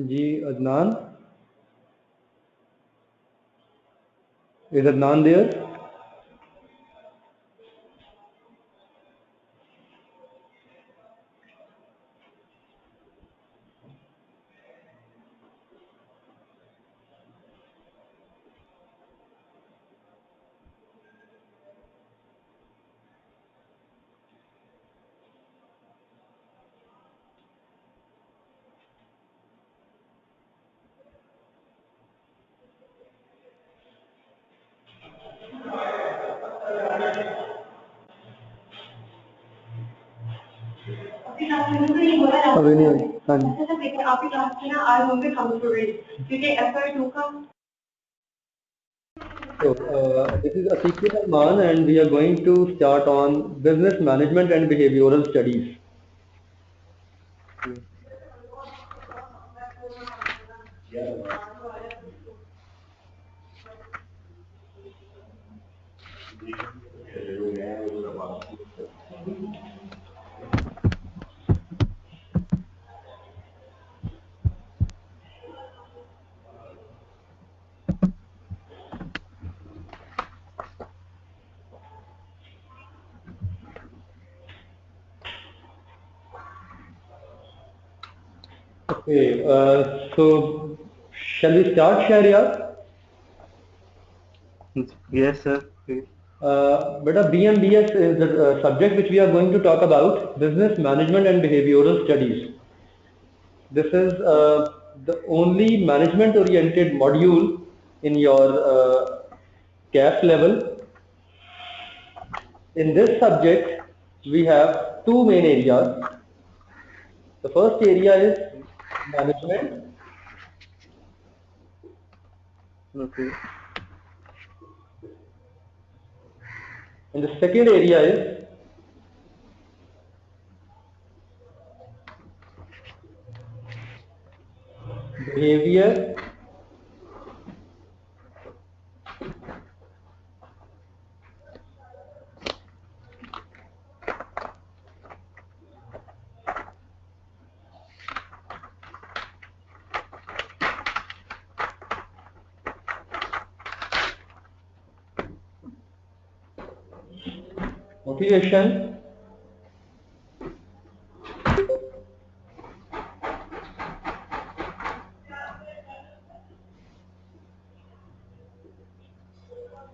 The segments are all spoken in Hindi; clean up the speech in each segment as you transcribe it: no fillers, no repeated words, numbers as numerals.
Ji Adnan, is Adnan there? अभी नहीं आई। हाँ जी। So, this is Atiq Rahman and we are going to start on business management and behavioral studies. Okay, so shall we start, Shahriyar? Yes, sir. Please. Beta, BMBS is the subject which we are going to talk about, business management and behavioral studies. This is the only management oriented module in your CAS level. In this subject, we have two main areas. The first area is management, Okay. and the second area is behavior. Motivation,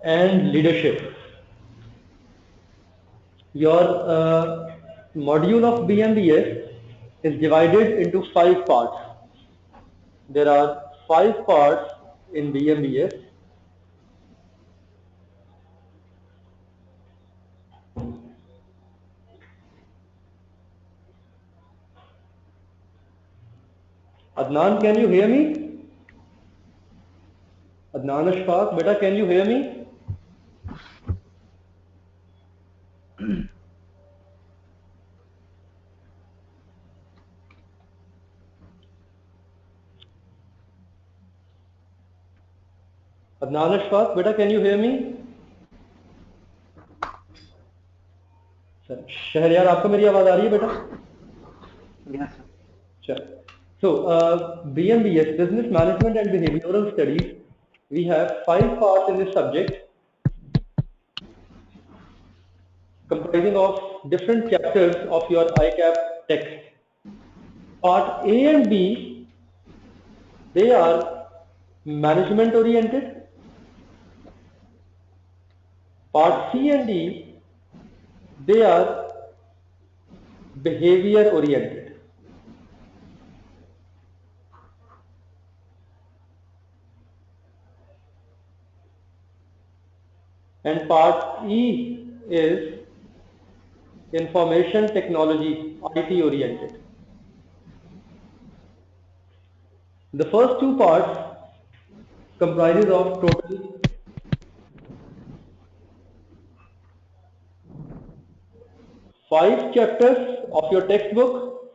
and leadership. Your module of BMBS is divided into 5 parts. There are 5 parts in BMBS. Adnan, can you hear me? Adnan Ashfaq, beta, can you hear me? Adnan Ashfaq, beta, can you hear me? Shahryar, आपको मेरी आवाज आ रही है बेटा? Yes, sir. Sure. So, BMBS, Business Management and Behavioral Studies, we have 5 parts in this subject, comprising of different chapters of your ICAP text. Part A and B, they are management oriented. Part C and D, they are behavior oriented. And part E is information technology, IT oriented. The first 2 parts comprises of total 5 chapters of your textbook.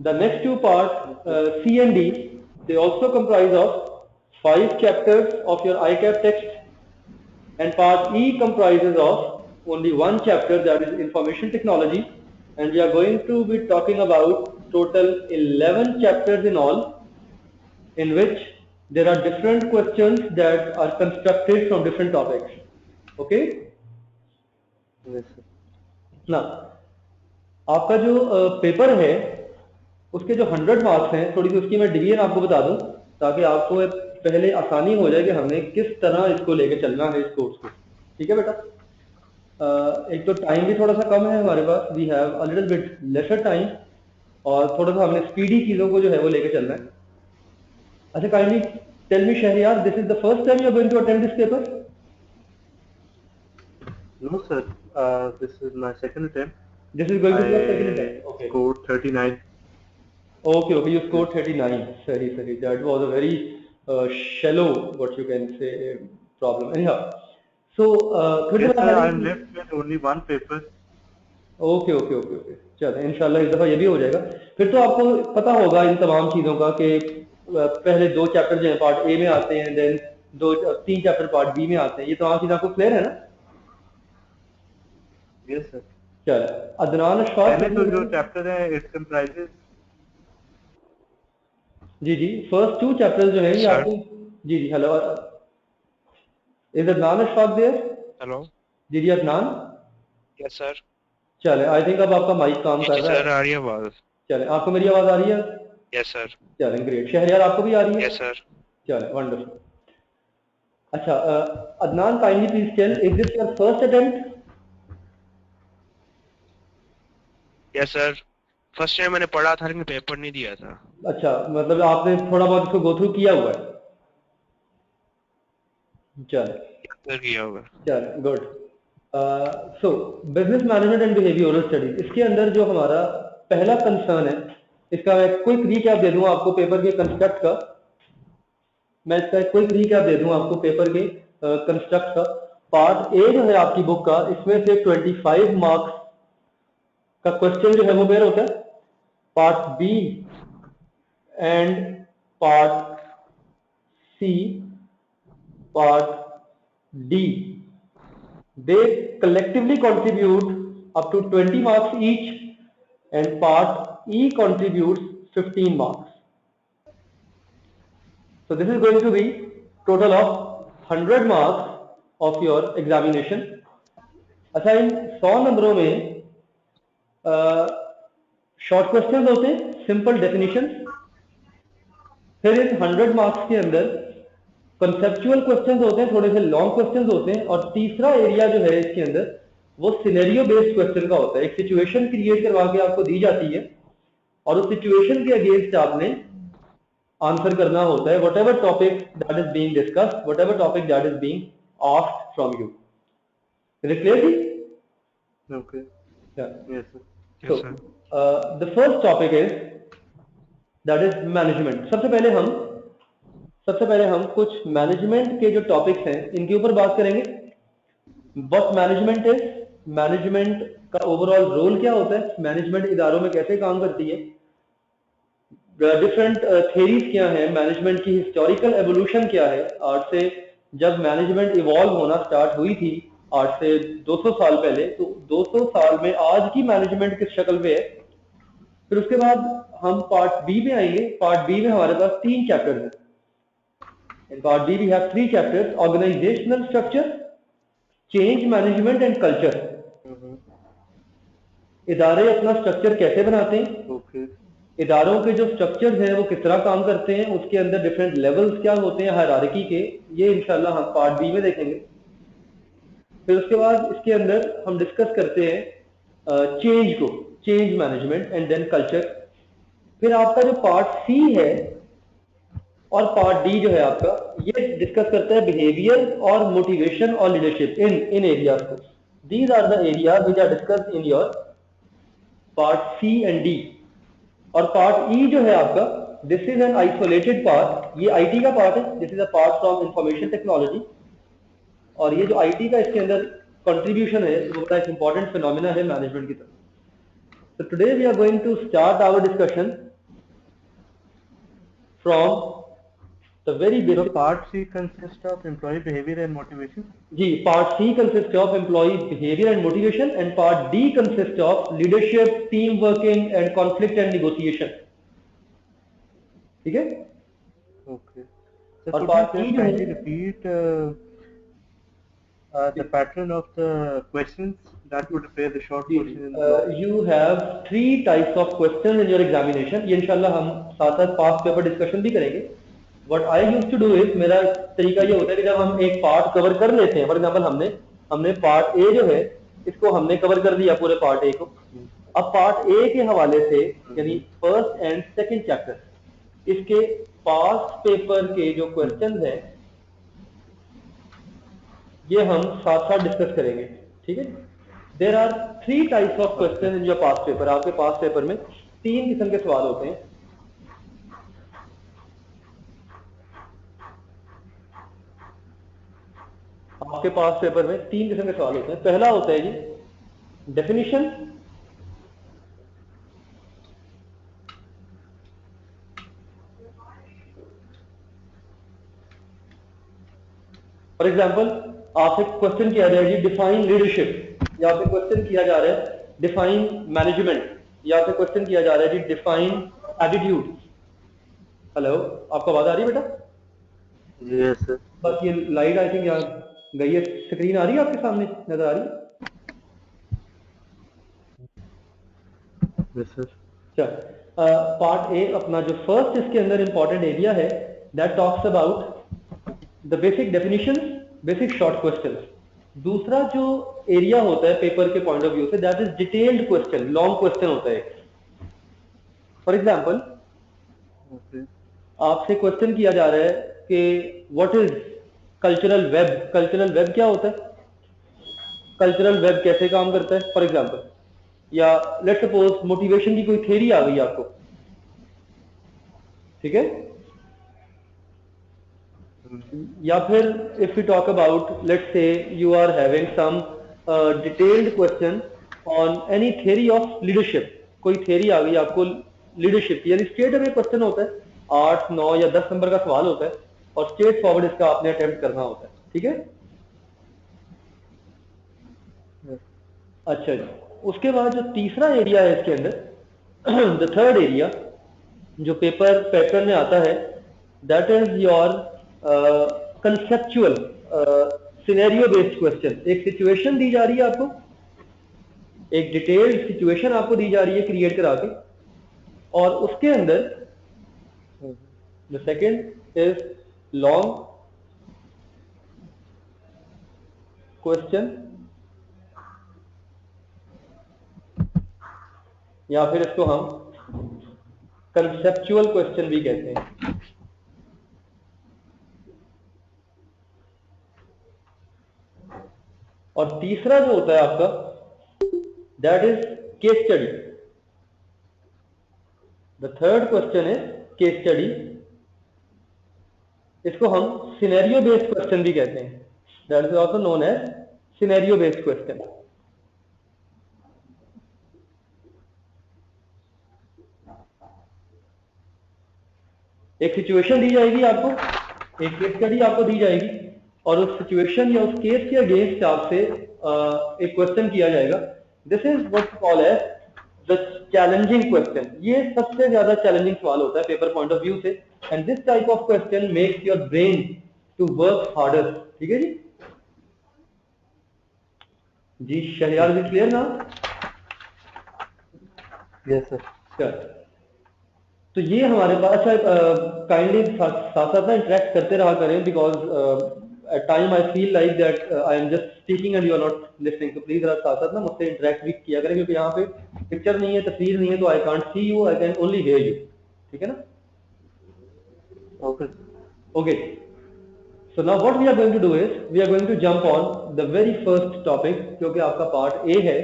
The next 2 parts, C and D, they also comprise of 5 chapters of your ICAP text, and part E comprises of only 1 chapter, that is information technology, and we are going to be talking about total 11 chapters in all, in which there are different questions that are constructed from different topics. Okay? Yes, sir. ना आपका जो पेपर है उसके जो 100 मार्क्स हैं, थोड़ी सी उसकी मैं डिवीजन आपको बता दूं ताकि आपको पहले आसानी हो जाए कि हमने किस तरह इसको लेके चलना है इस कोर्स को। ठीक है बेटा? एक तो टाइम भी थोड़ा सा कम है हमारे पास, we have a little bit lesser time, और थोड़ा सा हमने स्पीडी चीज़ों को जो है वो लेके चलना है। अच्छा, kindly tell me Shahriyar, this is the first time you are going to attend this paper? No, sir. This is my second attempt. This is going to be your second I attempt. Okay. scored 39. Okay, you scored 39. Sorry. That was a very shallow, what you can say, problem. Anyhow, so Yes, sir. I'm left with only one paper. Okay. चलो इंशाल्लाह इस दफ़ा ये भी हो जाएगा। फिर तो आपको पता होगा इन तमाम चीज़ों का कि पहले 2 चैप्टर जो हैं पार्ट ए में आते हैं, देन 3 चैप्टर पार्ट बी में आते हैं। ये तमाम चीज़ें आपको क्लियर है ना? Yes, sir. चलो, अदनान अशफाक पहले तो जो चैप्टर है इट कंप्राइजेस। जी, फर्स्ट 2 चैप्टर्स जो है ये आपको जी, hello, is Adnan Ashfaq there? Hello. जी, अदनान। Yes sir. चले, आई थिंक अब आपका माइक काम कर रहा है। सर आ रही है आवाज? चले, आपको मेरी आवाज आ रही है? Yes sir. चलें, ग्रेट। शहरियार आपको भी आ रही है? Yes sir. चले, वंडरफुल। अच्छा, Adnan kindly please tell, is this your first attempt? Yes sir, first time मैंने पढ़ा था लेकिन पेपर नहीं दिया था। अच्छा, मतलब आपने थोड़ा बहुत इसको गो थ्रू किया हुआ है? चले, किया हुआ। चले, good. So business management and behavioural studies, इसके अंदर जो हमारा पहला कंसर्न है, इसका मैं क्विक रीकैप दे दूं आपको पेपर के कंस्ट्रक्ट का। मैं इसका क्विक रीकैप दे दूं आपको पेपर के कंस्ट्रक्ट का। पार्ट ए जो है आपकी बुक का, इसमें से 25 मार्क्स का क्वेश्चन जो है वो बेर होता है। Part B and part C, part D, they collectively contribute up to 20 marks each, and part E contributes 15 marks. So this is going to be total of 100 marks of your examination. अच्छा, इन 100 नंबरों में शॉर्ट क्वेश्चंस होते हैं, सिंपल डेफिनेशन। फिर इन 100 मार्क्स के अंदर कंसेप्चुअल क्वेश्चंस होते हैं, थोड़े से लॉन्ग क्वेश्चंस होते हैं, और तीसरा एरिया जो है इसके अंदर वो सिनेरियो बेस्ड क्वेश्चन का होता है। एक सिचुएशन क्रिएट करवा के आपको दी जाती है और उस सिचुएशन के अगेंस्ट आपने आंसर करना होता है, what ever topic that is being discussed, what ever topic that is being asked from you. Is it clear? Okay. Yes, sir. So the first topic is that is management। सबसे पहले हम कुछ मैनेजमेंट के जो टॉपिक्स हैं इनके ऊपर बात करेंगे। व्हाट मैनेजमेंट इज, मैनेजमेंट का ओवरऑल रोल क्या होता है, मैनेजमेंट इदारों में कैसे काम करती है, डिफरेंट थ्योरीज क्या है, मैनेजमेंट की हिस्टोरिकल एवोल्यूशन क्या है, आज से जब मैनेजमेंट इवॉल्व होना स्टार्ट हुई थी आज से 200 साल पहले, तो 200 साल में आज की मैनेजमेंट किस शक्ल पे है। फिर उसके बाद हम पार्ट बी में आएंगे। पार्ट बी में हमारे पास 3 चैप्टर हैं। In part B we have 3 chapters: organizational structure, change management and culture। इदारे अपना स्ट्रक्चर कैसे बनाते हैं, Okay. इदारों के जो स्ट्रक्चर हैं वो किस तरह काम करते हैं, उसके अंदर डिफरेंट लेवल्स क्या होते हैं हायरार्की के, ये इंशाल्लाह हम पार्ट बी में देखेंगे। फिर उसके बाद इसके अंदर हम डिस्कस करते हैं चेंज को, change management and then culture. फिर आपका जो पार्ट सी है और पार्ट डी जो है आपका, ये डिस्कस करता है बिहेवियर और मोटिवेशन और लीडरशिप इन एरियाज को। These are the areas which are discussed in your part C and D. और पार्ट ई जो है आपका, this is an isolated part, ये आईटी का पार्ट है, this is a part from information technology. और ये जो आईटी का इसके अंदर कंट्रीब्यूशन है वो बड़ा एक इंपॉर्टेंट फिनोमिना है मैनेजमेंट की तरफ। So today we are going to start our discussion from The very So basic. part C consists of employee behavior and motivation. Ji, part C consists of employee behavior and motivation, and part D consists of leadership, team working, and conflict and negotiation. ठीक है? Okay. So और could you part E just जो kindly है, repeat the pattern of the questions that would appear the short question in the long? you have 3 types of questions in your examination. ये इंशाल्लाह हम साथ साथ पास पेपर डिस्कशन भी करेंगे. What I used to do is, मेरा तरीका ये होता है कि जब हम एक पार्ट कवर कर लेते हैं, फॉर एग्जाम्पल हमने पार्ट ए जो है इसको हमने कवर कर दिया पूरे पार्ट ए को. अब पार्ट ए के हवाले से यानी फर्स्ट एंड सेकंड चैप्टर इसके पास्ट पेपर के जो क्वेश्चन हैं ये हम साथ साथ डिस्कस करेंगे. ठीक है? There are 3 types of question in your past paper. आपके पास्ट पेपर में 3 किस्म के सवाल होते हैं. आपके पास पेपर में 3 किस्म के सवाल होते हैं. पहला होता है जी डेफिनेशन, फॉर एग्जाम्पल आपसे क्वेश्चन किया जाए जी डिफाइन लीडरशिप, या फिर क्वेश्चन किया जा रहा है डिफाइन मैनेजमेंट, या फिर क्वेश्चन किया जा रहा है जी डिफाइन एटीट्यूड. हेलो, आपको आवाज आ रही है बेटा? Yes, sir. बस ये लाइट आई थिंक यहाँ गई है. स्क्रीन आ रही है आपके सामने, नजर आ रही है? Yes, sir. अच्छा, पार्ट ए अपना जो फर्स्ट इसके अंदर इंपॉर्टेंट एरिया है that talks about the basic definition, basic short question. दूसरा जो एरिया होता है पेपर के point of view say that is detailed question, long question होता है. For example Okay. आपसे क्वेश्चन किया जा रहा है कि what is cultural web. Cultural web क्या होता है, कल्चरल वेब कैसे काम करता है, फॉर एग्जाम्पल. या लेट्स सपोज मोटिवेशन की कोई थ्योरी आ गई आपको. ठीक है? या फिर if you talk about let's say you are having some detailed question on any theory of leadership. कोई थ्योरी आ गई आपको लीडरशिप, यानी स्ट्रेट अवे क्वेश्चन होता है, 8, 9 या 10 नंबर का सवाल होता है और स्ट्रेट फॉरवर्ड इसका आपने अटेम्प्ट करना होता है. ठीक है? अच्छा जी. उसके बाद जो तीसरा एरिया है इसके अंदर द थर्ड एरिया जो पेपर पैटर्न में आता है that is your conceptual scenario based question. एक सिचुएशन दी जा रही है आपको, एक डिटेल्ड सिचुएशन आपको दी जा रही है क्रिएट करा के, और उसके अंदर the second is long question, या फिर इसको हम कंसेप्चुअल क्वेश्चन भी कहते हैं. और तीसरा जो होता है आपका that is case study. The third question is case study. इसको हम सिनेरियो बेस्ड क्वेश्चन भी कहते हैं. That is also known as scenario based question. एक सिचुएशन दी जाएगी आपको, एक केस स्टडी आपको दी जाएगी, और उस सिचुएशन या उस केस के अगेंस्ट आपसे एक क्वेश्चन किया जाएगा. This is what call as the challenging question. ये सबसे ज्यादा चैलेंजिंग सवाल होता है पेपर पॉइंट ऑफ व्यू से, and this type of question makes your brain to work harder. ठीक है जी? जी शहरियार, इज क्लियर ना? Yes, sir. चल, तो ये हमारे पास. अच्छा, काइंडली साथ साथ ना इंटरेक्ट करते रहा करें, because at time I feel like that I am just speaking and you are not listening. तो प्लीज साथ साथ ना मुझसे इंटरेक्ट भी किया करें, क्योंकि यहाँ पे पिक्चर नहीं है, तस्वीर नहीं है, तो I can't see you, I can only here you. ठीक है ना? Okay. Okay. So now what we are going to do is we are going to jump on the very first topic, जो कि आपका पार्ट ए है.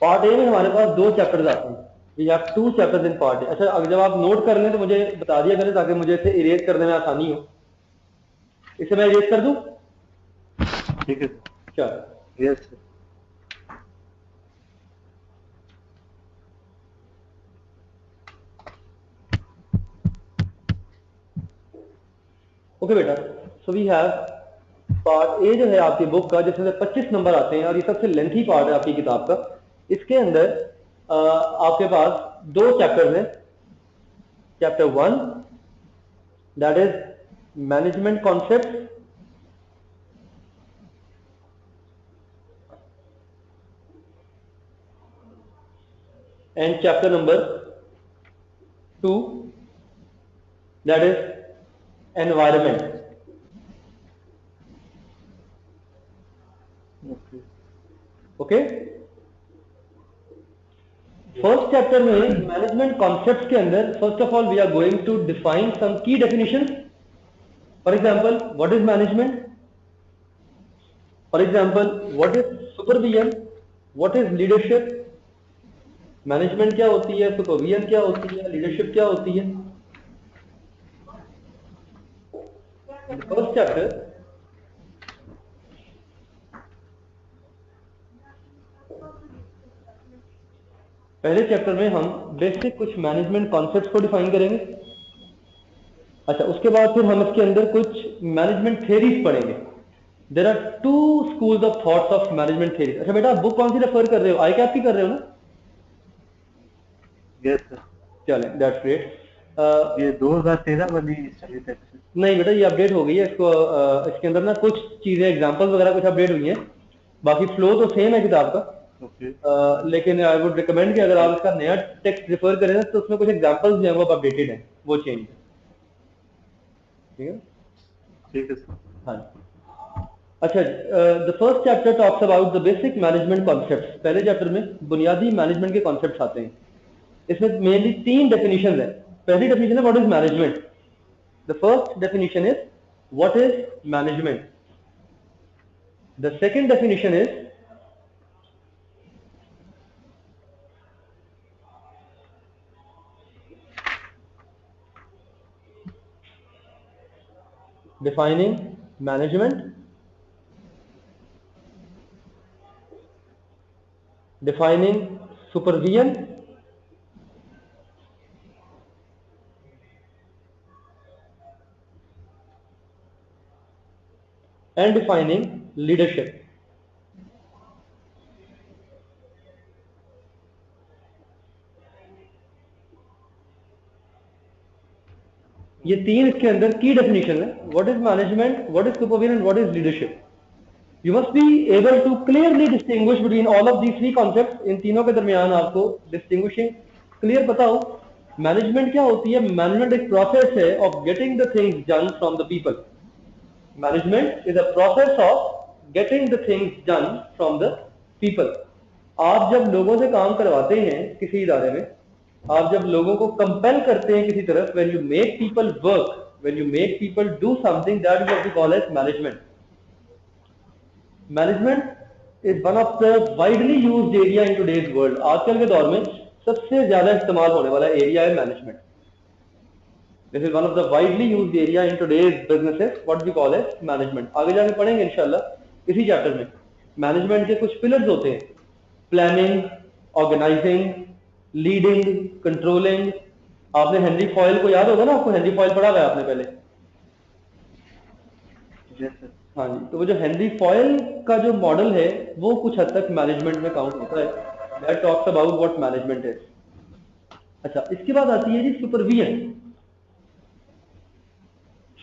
पार्ट ए में हमारे पास 2 चैप्टर्स आते हैं. We have 2 chapters in part A. अच्छा, अगर जब आप नोट कर लें तो मुझे बता दिया करें ताकि मुझे इसे इरेज करने में आसानी हो. इसे मैं इरेज कर दूं? ठीक है. क्या? Yes, sir. ओके बेटा, so we have part A जो है आपकी बुक का, जिसमें 25 नंबर आते हैं और ये सबसे लेंथी पार्ट है आपकी किताब का। इसके अंदर आपके पास 2 चैप्टर्स हैं। Chapter 1 that is management concept, and chapter number 2 that is environment. Okay, first chapter में मैनेजमेंट कॉन्सेप्ट्स के अंदर first of all we are going to define some key definitions. For example, what is management? For example, what is supervision? What is leadership? Management क्या होती है, सुपरविजन क्या होती है, लीडरशिप क्या होती है? फर्स्ट चैप्टर पहले चैप्टर में हम बेसिक कुछ मैनेजमेंट कॉन्सेप्ट्स को डिफाइन करेंगे। अच्छा, उसके बाद फिर हम इसके अंदर कुछ मैनेजमेंट थ्योरीज पढ़ेंगे। There are 2 schools of thoughts of management theories. अच्छा बेटा, आप बुक कौन सी रेफर कर रहे हो? आई कैप की कर रहे हो ना? Yes sir. चलें, दैट्स ग्रेट। ये 2013 वाली स्टडी टेक्स्ट? नहीं बेटा, ये अपडेट हो गई है। इसको इसके अंदर ना कुछ चीजें, एग्जांपल्स वगैरह कुछ अपडेट हुई हैं, बाकी फ्लो तो सेम है किताब का। लेकिन आई वुड रिकमेंड कि अगर आप इसका नया टेक्स्ट रेफर करें तो उसमें कुछ एग्जांपल्स जो हैं वो अपडेटेड हैं, वो चेंज है। ठीक है, ठीक है सर। हाँ। अच्छा, the first chapter talks about the basic management concepts. पहले चैप्टर में बुनियादी मैनेजमेंट के कॉन्सेप्ट्स आते हैं। इसमें मेनली 3 डेफिनेशंस हैं। पहली डेफिनेशन है what is management. The first definition is what is management. The second definition is defining management, defining supervision, and defining leadership. ये 3 इसके अंदर की डेफिनेशन है। What is management, what is supervision and what is leadership. You must be able to clearly distinguish between all of these 3 concepts. इन तीनों के दरमियान आपको डिस्टिंग्विशिंग क्लियर पता हो। मैनेजमेंट क्या होती है? मैनेजमेंट एक प्रोसेस है of getting the things done from the people. Management is a process of getting the things done from the people. आप जब लोगों से काम करवाते हैं किसी इदारे में, आप जब लोगों को कंपेल करते हैं किसी तरफ, when you make people work, when you make people do something, that is what we call as management. Management is one of the widely used area in today's world. आजकल के दौर में सबसे ज्यादा इस्तेमाल होने वाला एरिया है management. This is one of the widely used area in today's businesses, what we call as management. आगे जाके पढ़ेंगे इंशाल्लाह इसी चैप्टर में। मैनेजमेंट के कुछ पिलर्स होते हैं, प्लानिंग, ऑर्गेनाइजिंग, लीडिंग, कंट्रोलिंग। आपने हेनरी फॉयल को याद होगा ना, आपको हेनरी फॉयल पढ़ा हुआ है आपने पहले? हाँ जी, तो वो जो हेनरी फॉयल का जो मॉडल है वो कुछ हद तक मैनेजमेंट में काउंट होता है। That talks about what management is. अच्छा, इसके बाद आती है जी सुपरविजन।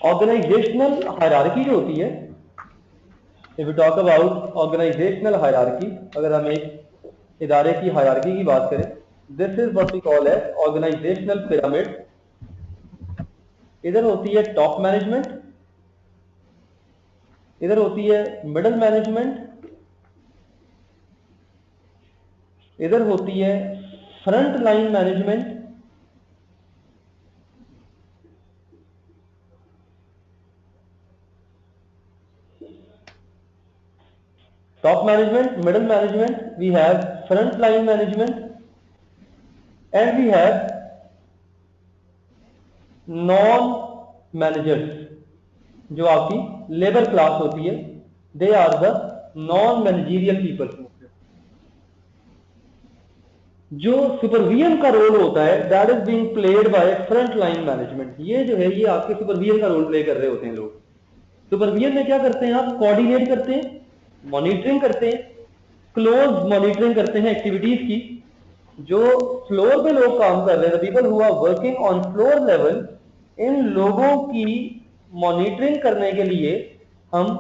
ऑर्गेनाइजेशनल हायरार्की जो होती है, if we talk about organisational hierarchy, अगर हम एक इदारे की हायरार्की की बात करें, this is what we call as organisational pyramid. इधर होती है टॉप मैनेजमेंट, इधर होती है मिडिल मैनेजमेंट, इधर होती है front line management, top management, middle management, we have front line management, and we have non managers जो आपकी लेबर क्लास होती है। They are the non managerial people. जो सुपरविजन का रोल होता है that is being played by front line management. ये जो है ये आपके सुपरविजन का रोल प्ले कर रहे होते हैं लोग। सुपरविजन में क्या करते हैं आप? कोऑर्डिनेट करते हैं, मॉनिटरिंग करते हैं, क्लोज मॉनिटरिंग करते हैं एक्टिविटीज की। जो फ्लोर पे लोग काम कर रहे हैं, people who are working on floor level, इन लोगों की मॉनिटरिंग करने के लिए हम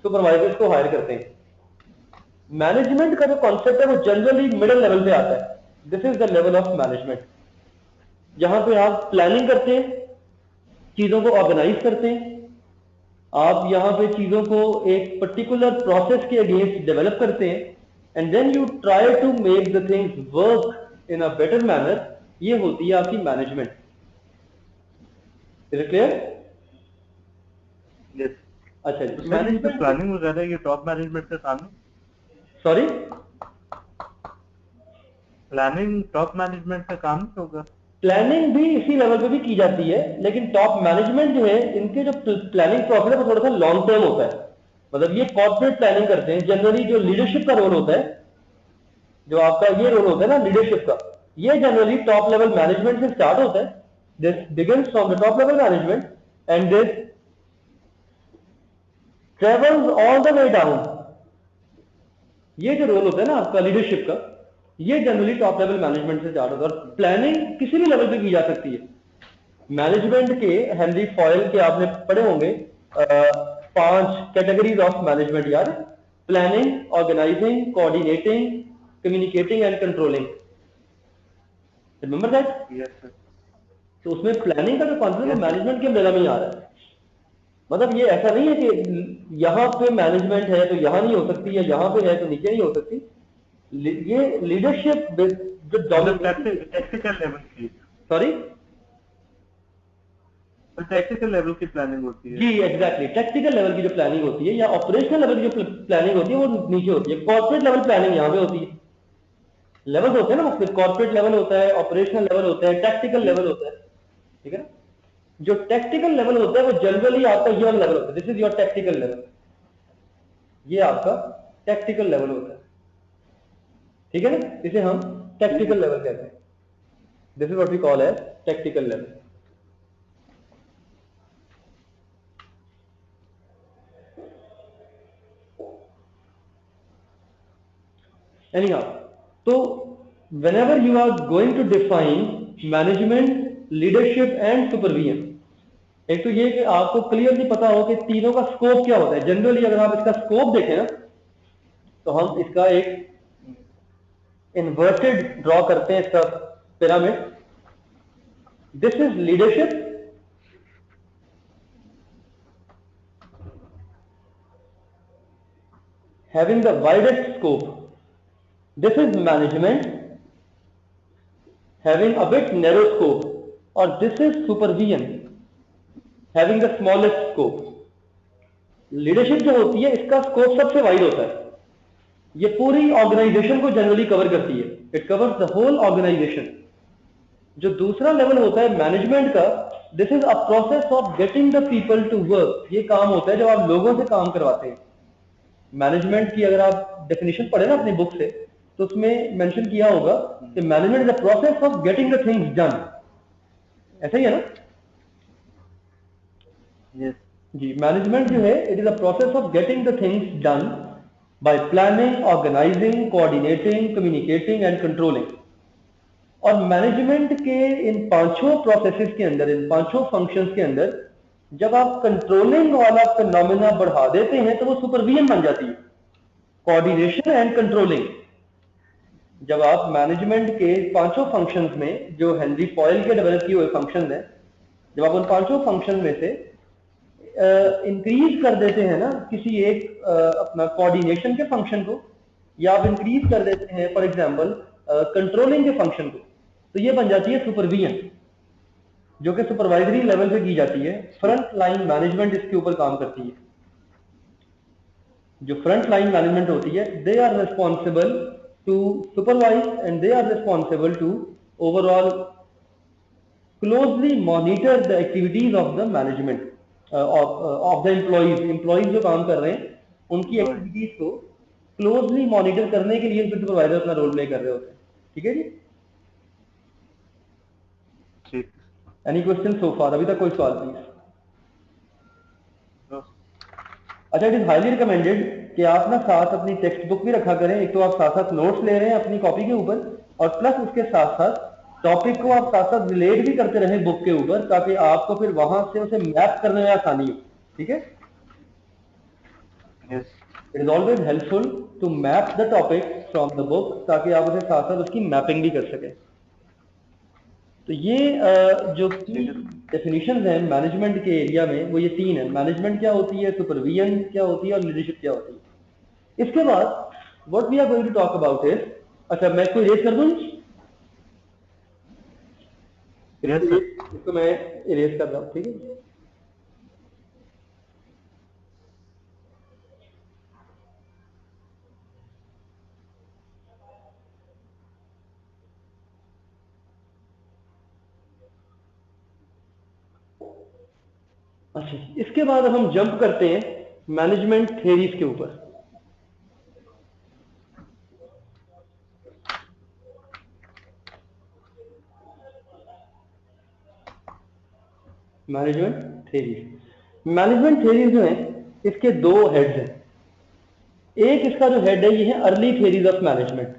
सुपरवाइजर्स को हायर करते हैं। मैनेजमेंट का जो कॉन्सेप्ट है वो जनरली मिडिल लेवल पे आता है। This is the level of management, जहां पे आप प्लानिंग करते हैं, चीजों को ऑर्गेनाइज करते हैं, आप यहाँ पे चीजों को एक पर्टिकुलर प्रोसेस के अगेंस्ट डेवलप करते हैं, and then you try to make the things work in a better manner. ये होती है आपकी management. Is it clear? Yes. अच्छा जी, तो मैनेजमेंट प्लानिंग वगैरह ये टॉप मैनेजमेंट का काम है। सॉरी, प्लानिंग टॉप मैनेजमेंट का काम नहीं होगा। प्लानिंग भी इसी लेवल पे भी की जाती है, लेकिन टॉप मैनेजमेंट जो है इनके जो प्लानिंग प्रोसेस है वो थोड़ा सा लॉन्ग टर्म होता है। मतलब ये कॉर्पोरेट प्लानिंग करते हैं। जनरली जो लीडरशिप का रोल होता है, जो आपका ये रोल होता है ना लीडरशिप का, ये जनरली टॉप लेवल मैनेजमेंट से स्टार्ट होता है। This begins from the top level management and this travels all the way down. ये जो रोल होता है ना आपका लीडरशिप का, ये जनरली टॉप लेवल मैनेजमेंट से स्टार्ट होता है। और प्लानिंग किसी भी लेवल पे की जा सकती है। मैनेजमेंट के हेनरी फॉयल के आपने पढ़े होंगे 5 कैटेगरीज ऑफ मैनेजमेंट यार: planning, organising, coordinating, communicating and controlling. Remember that? Yes sir. तो उसमें प्लानिंग का जो कॉन्सेप्ट है मैनेजमेंट के अंदर में ही आ रहा है। मतलब ये ऐसा नहीं है कि यहाँ पे मैनेजमेंट है तो यहाँ नहीं हो सकती, या यहाँ पे है तो नीचे नहीं हो सकती। ये लीडरशिप जो टेक्निकल लेवल की, सॉरी टेक्निकल लेवल की प्लानिंग होती है। जी एग्जैक्टली, टेक्निकल लेवल की जो प्लानिंग होती है या ऑपरेशनल लेवल की जो प्लानिंग होती है वो नीचे होती है। कॉर्पोरेट लेवल प्लानिंग यहाँ पे होती है। लेवल्स होते हैं ना, कॉर्पोरेट लेवल होता है, ऑपरेशनल लेवल होता है, टैक्टिकल लेवल होता है। ठीक है ना? जो टैक्टिकल लेवल होता है वो जनरली आपका ये वाला लेवल होता है। This is your tactical level. ये आपका टैक्टिकल लेवल होता है। ठीक है ना? इसे हम टैक्टिकल लेवल कहते हैं। This is what we call as tactical level. Anyhow, so whenever you are going to define management, leadership and supervision, एक तो ये कि आपको क्लियरली पता हो कि तीनों का स्कोप क्या होता है। जनरली अगर आप इसका स्कोप देखें ना, तो हम इसका एक इन्वर्टेड ड्रॉ करते हैं, इसका pyramid. This is leadership, having the widest scope. This is management, having a bit narrow scope. और this is supervision, having the smallest scope. Leadership जो होती है इसका स्कोप सबसे वाइड होता है। ये पूरी ऑर्गेनाइजेशन को जनरली कवर करती है। It covers the whole organisation. जो दूसरा लेवल होता है मैनेजमेंट का, this is a process of getting the people to work. ये काम होता है जब आप लोगों से काम करवाते हैं। मैनेजमेंट की अगर आप डेफिनेशन पढ़े ना अपनी बुक से, तो उसमें मेंशन किया होगा कि management is the process of getting the things done. ऐसा ही है ना? यस जी, मैनेजमेंट जो है it is a process of getting the things done by planning, organising, coordinating, communicating and controlling. और मैनेजमेंट के इन पांचों प्रोसेसेस के अंदर, इन पांचों फंक्शंस के अंदर, जब आप कंट्रोलिंग वाला फिनोमेना बढ़ा देते हैं तो वो सुपरविजन बन जाती है। Coordination and controlling. जब आप मैनेजमेंट के पांचों फंक्शंस में, जो हेनरी फॉयल के डेवलप किए हुए फंक्शन है, जब आप उन पांचों फंक्शन में से इंक्रीज कर देते हैं ना किसी एक अपना कोऑर्डिनेशन के फंक्शन को, या आप इंक्रीज कर देते हैं फॉर एग्जांपल कंट्रोलिंग के फंक्शन को, तो ये बन जाती है सुपरविजन, जो कि सुपरवाइजरी लेवल पे की जाती है। फ्रंट लाइन मैनेजमेंट इसके ऊपर काम करती है। जो फ्रंट लाइन मैनेजमेंट होती है, they are responsible to supervise and they are responsible to overall closely monitor the activities of the management of the employees जो काम कर रहे हैं उनकी एक्टिविटीज को क्लोजली मॉनिटर करने के लिए सुपरवाइजर अपना रोल प्ले कर रहे होते हैं। ठीक है जी? ठीक। एनी क्वेश्चन सो फार? अभी तक कोई सवाल प्लीज? नो। अच्छा, इट इज हाईली रिकमेंडेड कि आप ना साथ अपनी टेक्स्ट बुक भी रखा करें। एक तो आप साथ साथ नोट्स ले रहे हैं अपनी कॉपी के ऊपर, और प्लस उसके साथ साथ टॉपिक को आप साथ साथ रिलेट भी करते रहें बुक के ऊपर, ताकि आपको फिर वहां से उसे मैप करने में आसानी हो। ठीक है? Yes. It is always helpful to map the topic from the book, ताकि आप उसे साथ साथ उसकी मैपिंग भी कर सकें। तो ये जो की डेफिनेशंस हैं मैनेजमेंट के एरिया में, वो ये तीन है। मैनेजमेंट क्या होती है, सुपरविजन क्या होती है, और लीडरशिप क्या होती है। इसके बाद what we are going to talk about is, अच्छा मैं इसको इरेज कर दूं? Yes sir. इसको मैं इरेज कर रहा हूँ। ठीक है? अच्छा, इसके बाद अब हम जंप करते हैं मैनेजमेंट थ्योरीज के ऊपर। मैनेजमेंट थ्योरीज जो है, इसके दो हेड्स हैं। एक इसका जो हेड है, ये है early theories of management.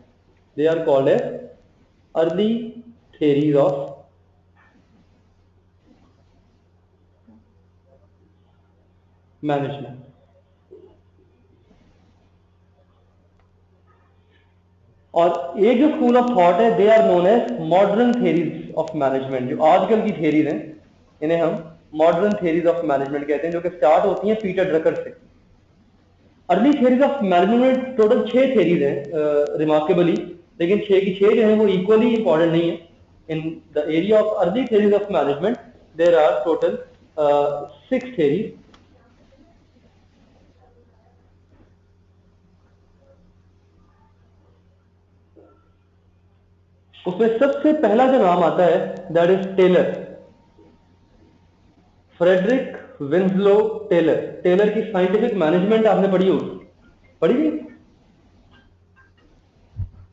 They are called as early theories of management. और एक जो स्कूल ऑफ थॉट है, they are known as modern theories of management. जो आजकल की थ्योरीज हैं, इन्हें हम मॉडर्न थ्योरीज ऑफ मैनेजमेंट कहते हैं, जो कि स्टार्ट होती हैं पीटर ड्रकर से। अर्ली थ्योरीज ऑफ मैनेजमेंट में टोटल 6 थ्योरीज हैं रिमार्केबली, लेकिन 6 की 6 जो है वो इक्वली इंपॉर्टेंट नहीं है। In the area of early theories of management there are total 6 theories. उसमें सबसे पहला जो नाम आता है, that is Taylor, Frederick Winslow Taylor. Taylor की साइंटिफिक मैनेजमेंट आपने पढ़ी होगी, पढ़ी थी?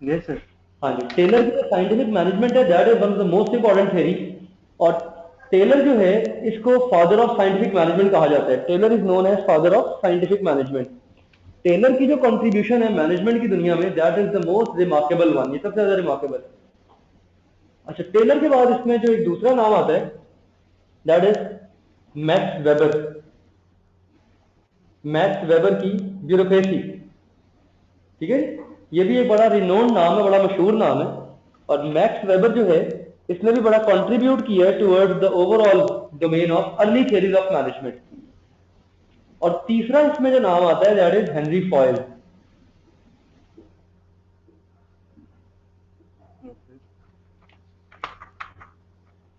Yes sir. हाँ जी, टेलर की साइंटिफिक मैनेजमेंट है, that is one of the most important theory. और टेलर जो है, इसको फादर ऑफ साइंटिफिक मैनेजमेंट कहा जाता है। Taylor is known as father of scientific management. Taylor की जो कंट्रीब्यूशन है मैनेजमेंट की दुनिया में, that is the most remarkable one. ये सबसे ज्यादा रिमार्केबल है। अच्छा, टेलर के बाद इसमें जो एक दूसरा नाम आता है, that is max weber. Max weber की ब्यूरोक्रेसी। ठीक है? ये भी एक बड़ा रिनोन्ड नाम है, बड़ा मशहूर नाम है। और मैक्स वेबर जो है, इसने भी बड़ा कंट्रीब्यूट किया है towards the overall domain of early theories of management. और तीसरा इसमें जो नाम आता है, दैट इज हेनरी फॉयल।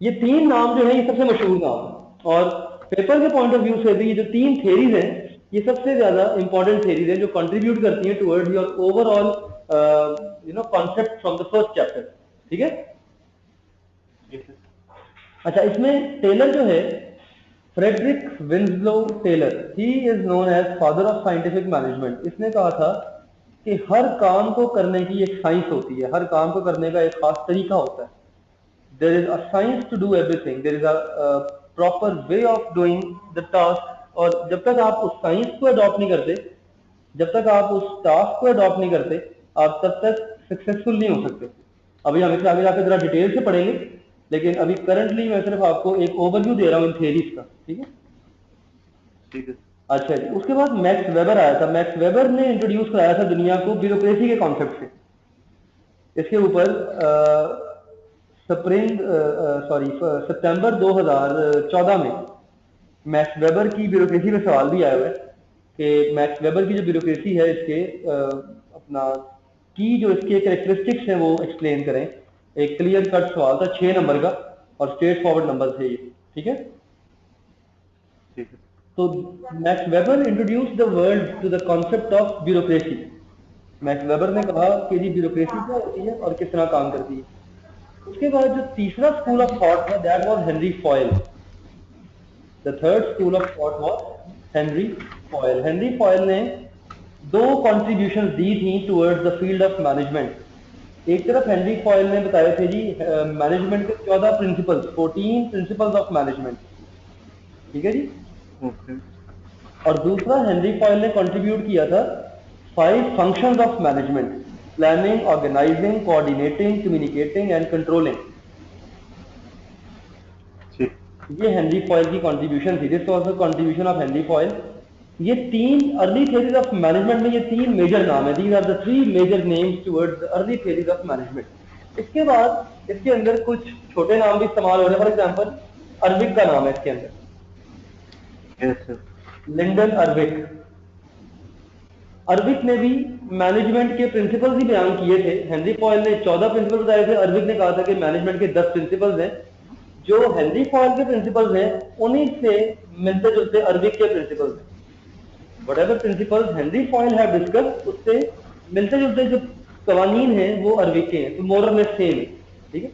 ये तीन नाम जो है, ये सबसे मशहूर नाम है। और पेपर के पॉइंट ऑफ व्यू से भी ये जो तीन थ्योरीज हैं, ये सबसे ज्यादा इंपॉर्टेंट थ्योरीज हैं, जो कंट्रीब्यूट करती हैं towards your overall concept from the first chapter. ठीक है? अच्छा, इसमें टेलर जो है, Frederick Winslow Taylor, he is known as father of scientific management. इसने कहा था कि हर काम को करने की एक साइंस होती है, हर काम को करने का एक खास तरीका होता है। There is a science to do everything. There is a proper way of doing the task. और जब तक आप उस साइंस को अडॉप्ट नहीं करते, जब तक आप उस टास्क को अडॉप्ट नहीं करते, आप तब तक सक्सेसफुल नहीं हो सकते। अभी हम इससे आगे जाकर जरा डिटेल से पढ़ेंगे, लेकिन अभी करंटली मैं सिर्फ आपको एक ओवरव्यू दे रहा हूँ इन थ्योरीज का। ठीक है? ठीक है। अच्छा जी, उसके बाद मैक्स वेबर आया था। मैक्स वेबर ने इंट्रोड्यूस कराया था दुनिया को ब्यूरोक्रेसी के कॉन्सेप्ट से। इसके ऊपर सितंबर 2014 में मैक्स वेबर की ब्यूरोक्रेसी पे सवाल भी आया हुआ है कि मैक्स वेबर की जो ब्यूरोक्रेसी है, इसके अपना की जो इसके कैरेक्टरिस्टिक्स हैं वो एक्सप्लेन करें। एक क्लियर कट सवाल था, 6 नंबर का, और स्ट्रेट फॉरवर्ड नंबर थे ये। ठीक है? ठीक है। तो Max Weber introduce the world to the concept of bureaucracy. Max Weber ने कहा कि जी ब्यूरोक्रेसी क्या होती है और किस तरह काम करती है। उसके बाद जो तीसरा स्कूल ऑफ थॉट है, that was Henry foil. The third school of thought was Henry foil. Henry foil ने दो कंट्रीब्यूशंस दी थी towards the field of management. एक तरफ हेनरी फॉयल ने बताए थे जी मैनेजमेंट के 14 प्रिंसिपल्स, 14 प्रिंसिपल्स ऑफ मैनेजमेंट, ठीक है जी। ओके और दूसरा हेनरी फॉयल ने कंट्रीब्यूट किया था 5 functions of management, planning, organising, coordinating, communicating and controlling. ठीक ये हेनरी फॉयल की कंट्रीब्यूशन थी, this was the contribution of Henri Fayol. ये 3 अर्ली थ्योरीज ऑफ मैनेजमेंट में ये 3 मेजर नाम है, these are the 3 major names towards the early theories of management. इसके बाद इसके अंदर कुछ छोटे नाम भी इस्तेमाल हो रहे हैं, फॉर एग्जांपल अर्विक का नाम है इसके अंदर, यस सर लिंडन अर्विक। अर्विक ने भी मैनेजमेंट के प्रिंसिपल्स ही बयान किए थे। हेनरी फॉयल ने 14 प्रिंसिपल बताए थे, अर्विक ने कहा था कि मैनेजमेंट के 10 प्रिंसिपल्स हैं। जो हेनरी फॉयल के प्रिंसिपल्स हैं उन्हीं से मिलते जुलते अर्विक के प्रिंसिपल्स हैं। whatever principles Henry foil have discussed उससे मिलते जुलते जो कवानीन हैं वो अर्विक के हैं, तो मोर और लेस सेम है, ठीक है।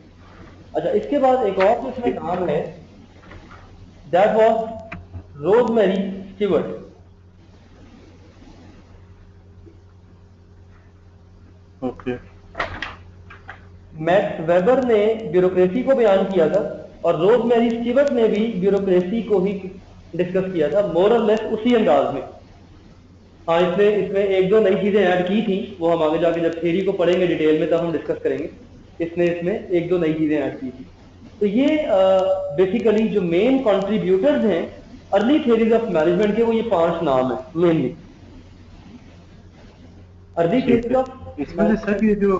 अच्छा, इसके बाद एक और इसमें नाम है, that was rosemary Stewart. Okay max Weber ने ब्यूरोक्रेसी को बयान किया था और रोजमेरी स्टीवर्ट ने भी ब्यूरोक्रेसी को ही डिस्कस किया था, मोर और लेस उसी अंदाज में। हाँ, इसमें इसमें एक दो नई चीजें ऐड की थी, वो हम आगे जाके जब थ्योरी को पढ़ेंगे डिटेल में तब हम डिस्कस करेंगे। इसने इसमें एक दो नई चीजें ऐड की थी। तो ये बेसिकली जो मेन कंट्रीब्यूटर्स हैं अर्ली थ्योरीज ऑफ मैनेजमेंट के, वो ये 5 नाम है मेनली अर्ली ठीक थ्योरीज है। ऑफ। इसमें से सर ये जो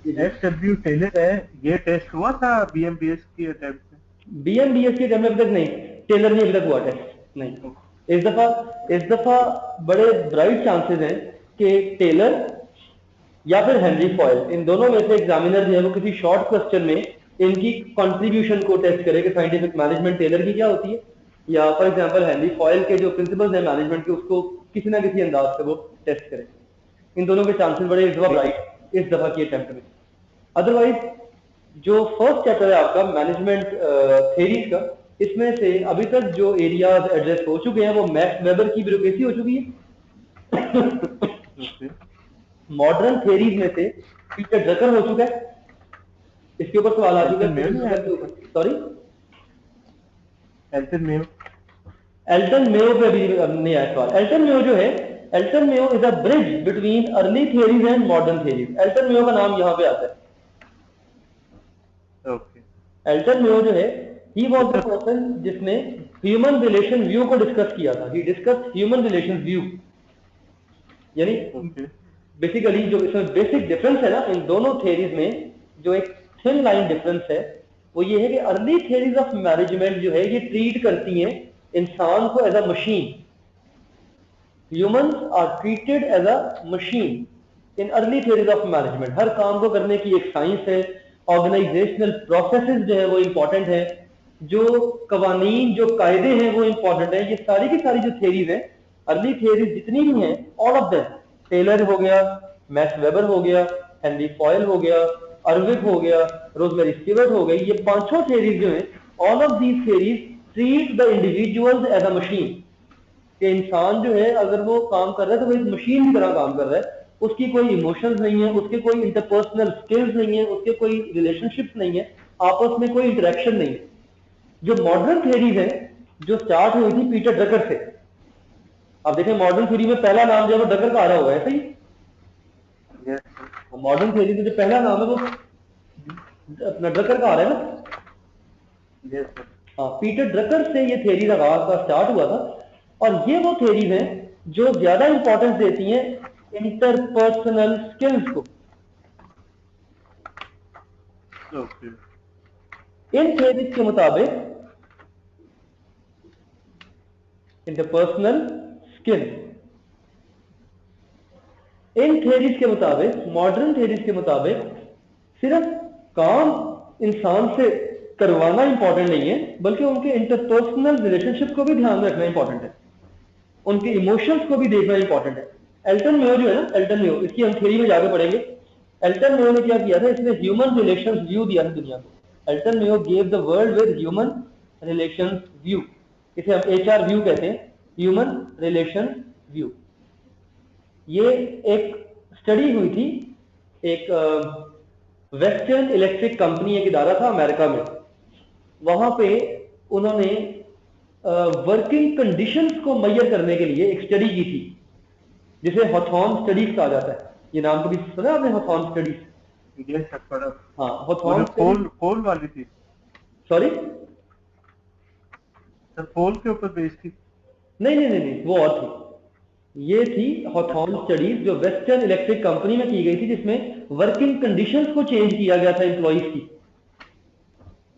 एफ.डब्ल्यू. टेलर है, ये टेस्ट हुआ था बीएमबीएस की अटेम्प्ट में? बीएमबीएस के टर्म में अभी तक नहीं, टेलर ने अभी तक हुआ टेस्ट नहीं। इस दफा बड़े ब्राइट चांसेस हैं कि टेलर या फिर हेनरी फॉयल, इन दोनों में से एग्जामिनर जो है वो किसी शॉर्ट क्वेश्चन में इनकी कंट्रीब्यूशन को टेस्ट करे कि साइंटिफिक मैनेजमेंट टेलर की क्या होती है, या फॉर एग्जांपल हेनरी फॉयल के जो प्रिंसिपल्स हैं मैनेजमेंट के उसको किसी ना किसी अंदाज से वो टेस्ट करे। इन दोनों के चांसेस बड़े इस दफा ब्राइट इस दफा की अटेम्प्ट में। अदरवाइज जो फर्स्ट चैप्टर है आपका मैनेजमेंट थ्योरीज का, इसमें से अभी तक जो एरियाज एड्रेस हो चुके हैं वो मैक्स वेबर की ब्यूरोक्रेसी हो चुकी है। ओके मॉडर्न थ्योरीज में से पीटर ड्रकर हो चुका है, इसके ऊपर सवाल आ चुका एल्टन मेयो है। Sorry, Elton Mayo Elton Mayo पे भी नहीं आया सवाल। एल्टन मेयो जो है, Elton Mayo is a bridge between early theories and modern theories. Elton Mayo का नाम यहाँ पे आता है। ओके एल्टन मेयो जो है, ही वाज द पर्सन जिसने ह्यूमन रिलेशन व्यू को डिस्कस किया था। ही डिस्कस ह्यूमन रिलेशन व्यू, यानी ओके बेसिकली जो इसमें बेसिक डिफरेंस है ना इन दोनों थ्योरीज में, जो एक थिन लाइन डिफरेंस है वो ये है कि अर्ली थ्योरीज ऑफ मैनेजमेंट जो है ये ट्रीट करती हैं इंसान को as a machine. Humans are treated as a machine in early theories of management. हर काम को करने की एक साइंस है, ऑर्गेनाइजेशनल प्रोसेसेस जो है वो इंपॉर्टेंट है, जो कवानीन जो कायदे हैं वो इंपॉर्टेंट है। ये सारी की सारी जो थ्योरीज हैं अर्ली थ्योरीज जितनी भी हैं, ऑल ऑफ देम, टेलर हो गया, मैक्स वेबर हो गया, हेनरी फॉयल हो गया, अर्विक हो गया, रोजमेरी स्टीवर्ट हो गई, ये पांचों थ्योरीज जो हैं, all of these theories treat the individuals as a machine. कि इंसान जो है अगर वो काम कर रहा है तो वो एक मशीन की तरह काम कर रहा है, उसकी कोई इमोशंस नहीं है, उसके कोई इंटरपर्सनल स्किल्स नहीं है, उसके कोई रिलेशनशिप्स नहीं है, आपस में कोई इंटरेक्शन नहीं है। जो मॉडर्न थ्योरीज है जो स्टार्ट हुई थी पीटर ड्रकर से, अब देखें मॉडर्न थ्योरी में पहला नाम जो है वो ड्रकर का आ रहा होगा, ऐसे ही यस मॉडर्न थ्योरी में जो पहला नाम है वो अपना ड्रकर का आ रहा है ना। यस सर हाँ, पीटर ड्रकर से ये थ्योरी का आगाज का स्टार्ट हुआ था, और ये वो थ्योरीज हैं जो ज्यादा इंपॉर्टेंस देती हैं इंटरपर्सनल स्किल्स को। ओके इन थ्योरीज के मुताबिक इंटरपर्सनल स्किल, इन थ्योरीज के मुताबिक, मॉडर्न थ्योरीज के मुताबिक सिर्फ काम इंसान से करवाना इंपॉर्टेंट नहीं है, बल्कि उनके इंटरपर्सनल रिलेशनशिप को भी ध्यान में रखना इंपॉर्टेंट है, उनके इमोशंस को भी देखना इंपॉर्टेंट है। एल्टन मेयो जो है ना, एल्टन मेयो, इसकी हम थ्योरी में जाके पढ़ेंगे। एल्टन मेयो ने क्या किया था, इसने ह्यूमन रिलेशंस व्यू दिया था दुनिया को। Elton Mayo gave the world with human relations view, इसे हम एचआर व्यू कहते हैं, ह्यूमन रिलेशंस व्यू। ये एक स्टडी हुई थी, एक वेस्टर्न इलेक्ट्रिक कंपनी एक इदारा था अमेरिका में, वहां पे उन्होंने वर्किंग कंडीशंस को मेजर करने के लिए एक स्टडी की थी जिसे हॉथॉर्न स्टडीज कहा जाता है। ये नाम कभी सुना है आपने, हॉथॉर्न स्टडीज? ये सब पढ़ा। हाँ, वो हॉथॉर्न जो पोल वाली थी। सॉरी सर, पोल के ऊपर बेस्ड थी? नहीं, वो और थी। ये थी हॉथॉर्न स्टडीज जो वेस्टर्न इलेक्ट्रिक कंपनी में की गई थी, जिसमें वर्किंग कंडीशंस को चेंज किया गया था एम्प्लॉइज की।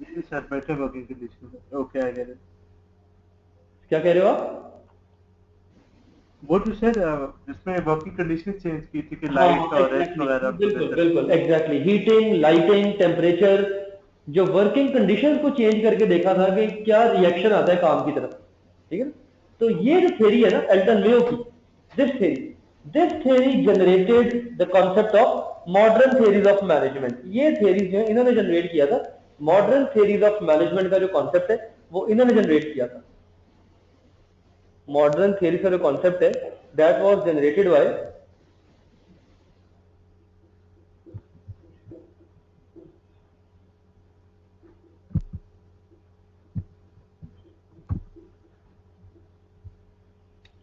जी sir, better working condition. Okay, I get it. क्या कह रहे हो आप? वो जो सर जिसमें वर्किंग कंडीशन चेंज की थी कि हाँ, लाइट और रेस्ट exactly, वगैरह। बिल्कुल एग्जैक्टली, हीटिंग, लाइटिंग, टेम्परेचर, जो वर्किंग कंडीशंस को चेंज करके देखा था कि क्या रिएक्शन आता है काम की तरफ। ठीक है ना? तो ये जो थ्योरी है ना एल्टन मेयो की, this theory generated the concept of modern theories of management. ये थ्योरीज जो इन्होंने जनरेट किया था, मॉडर्न थ्योरीज ऑफ मैनेजमेंट का जो कॉन्सेप्ट है वो इन्होंने जनरेट किया था। मॉडर्न थ्योरी का जो कॉन्सेप्ट है दैट वाज जनरेटेड बाय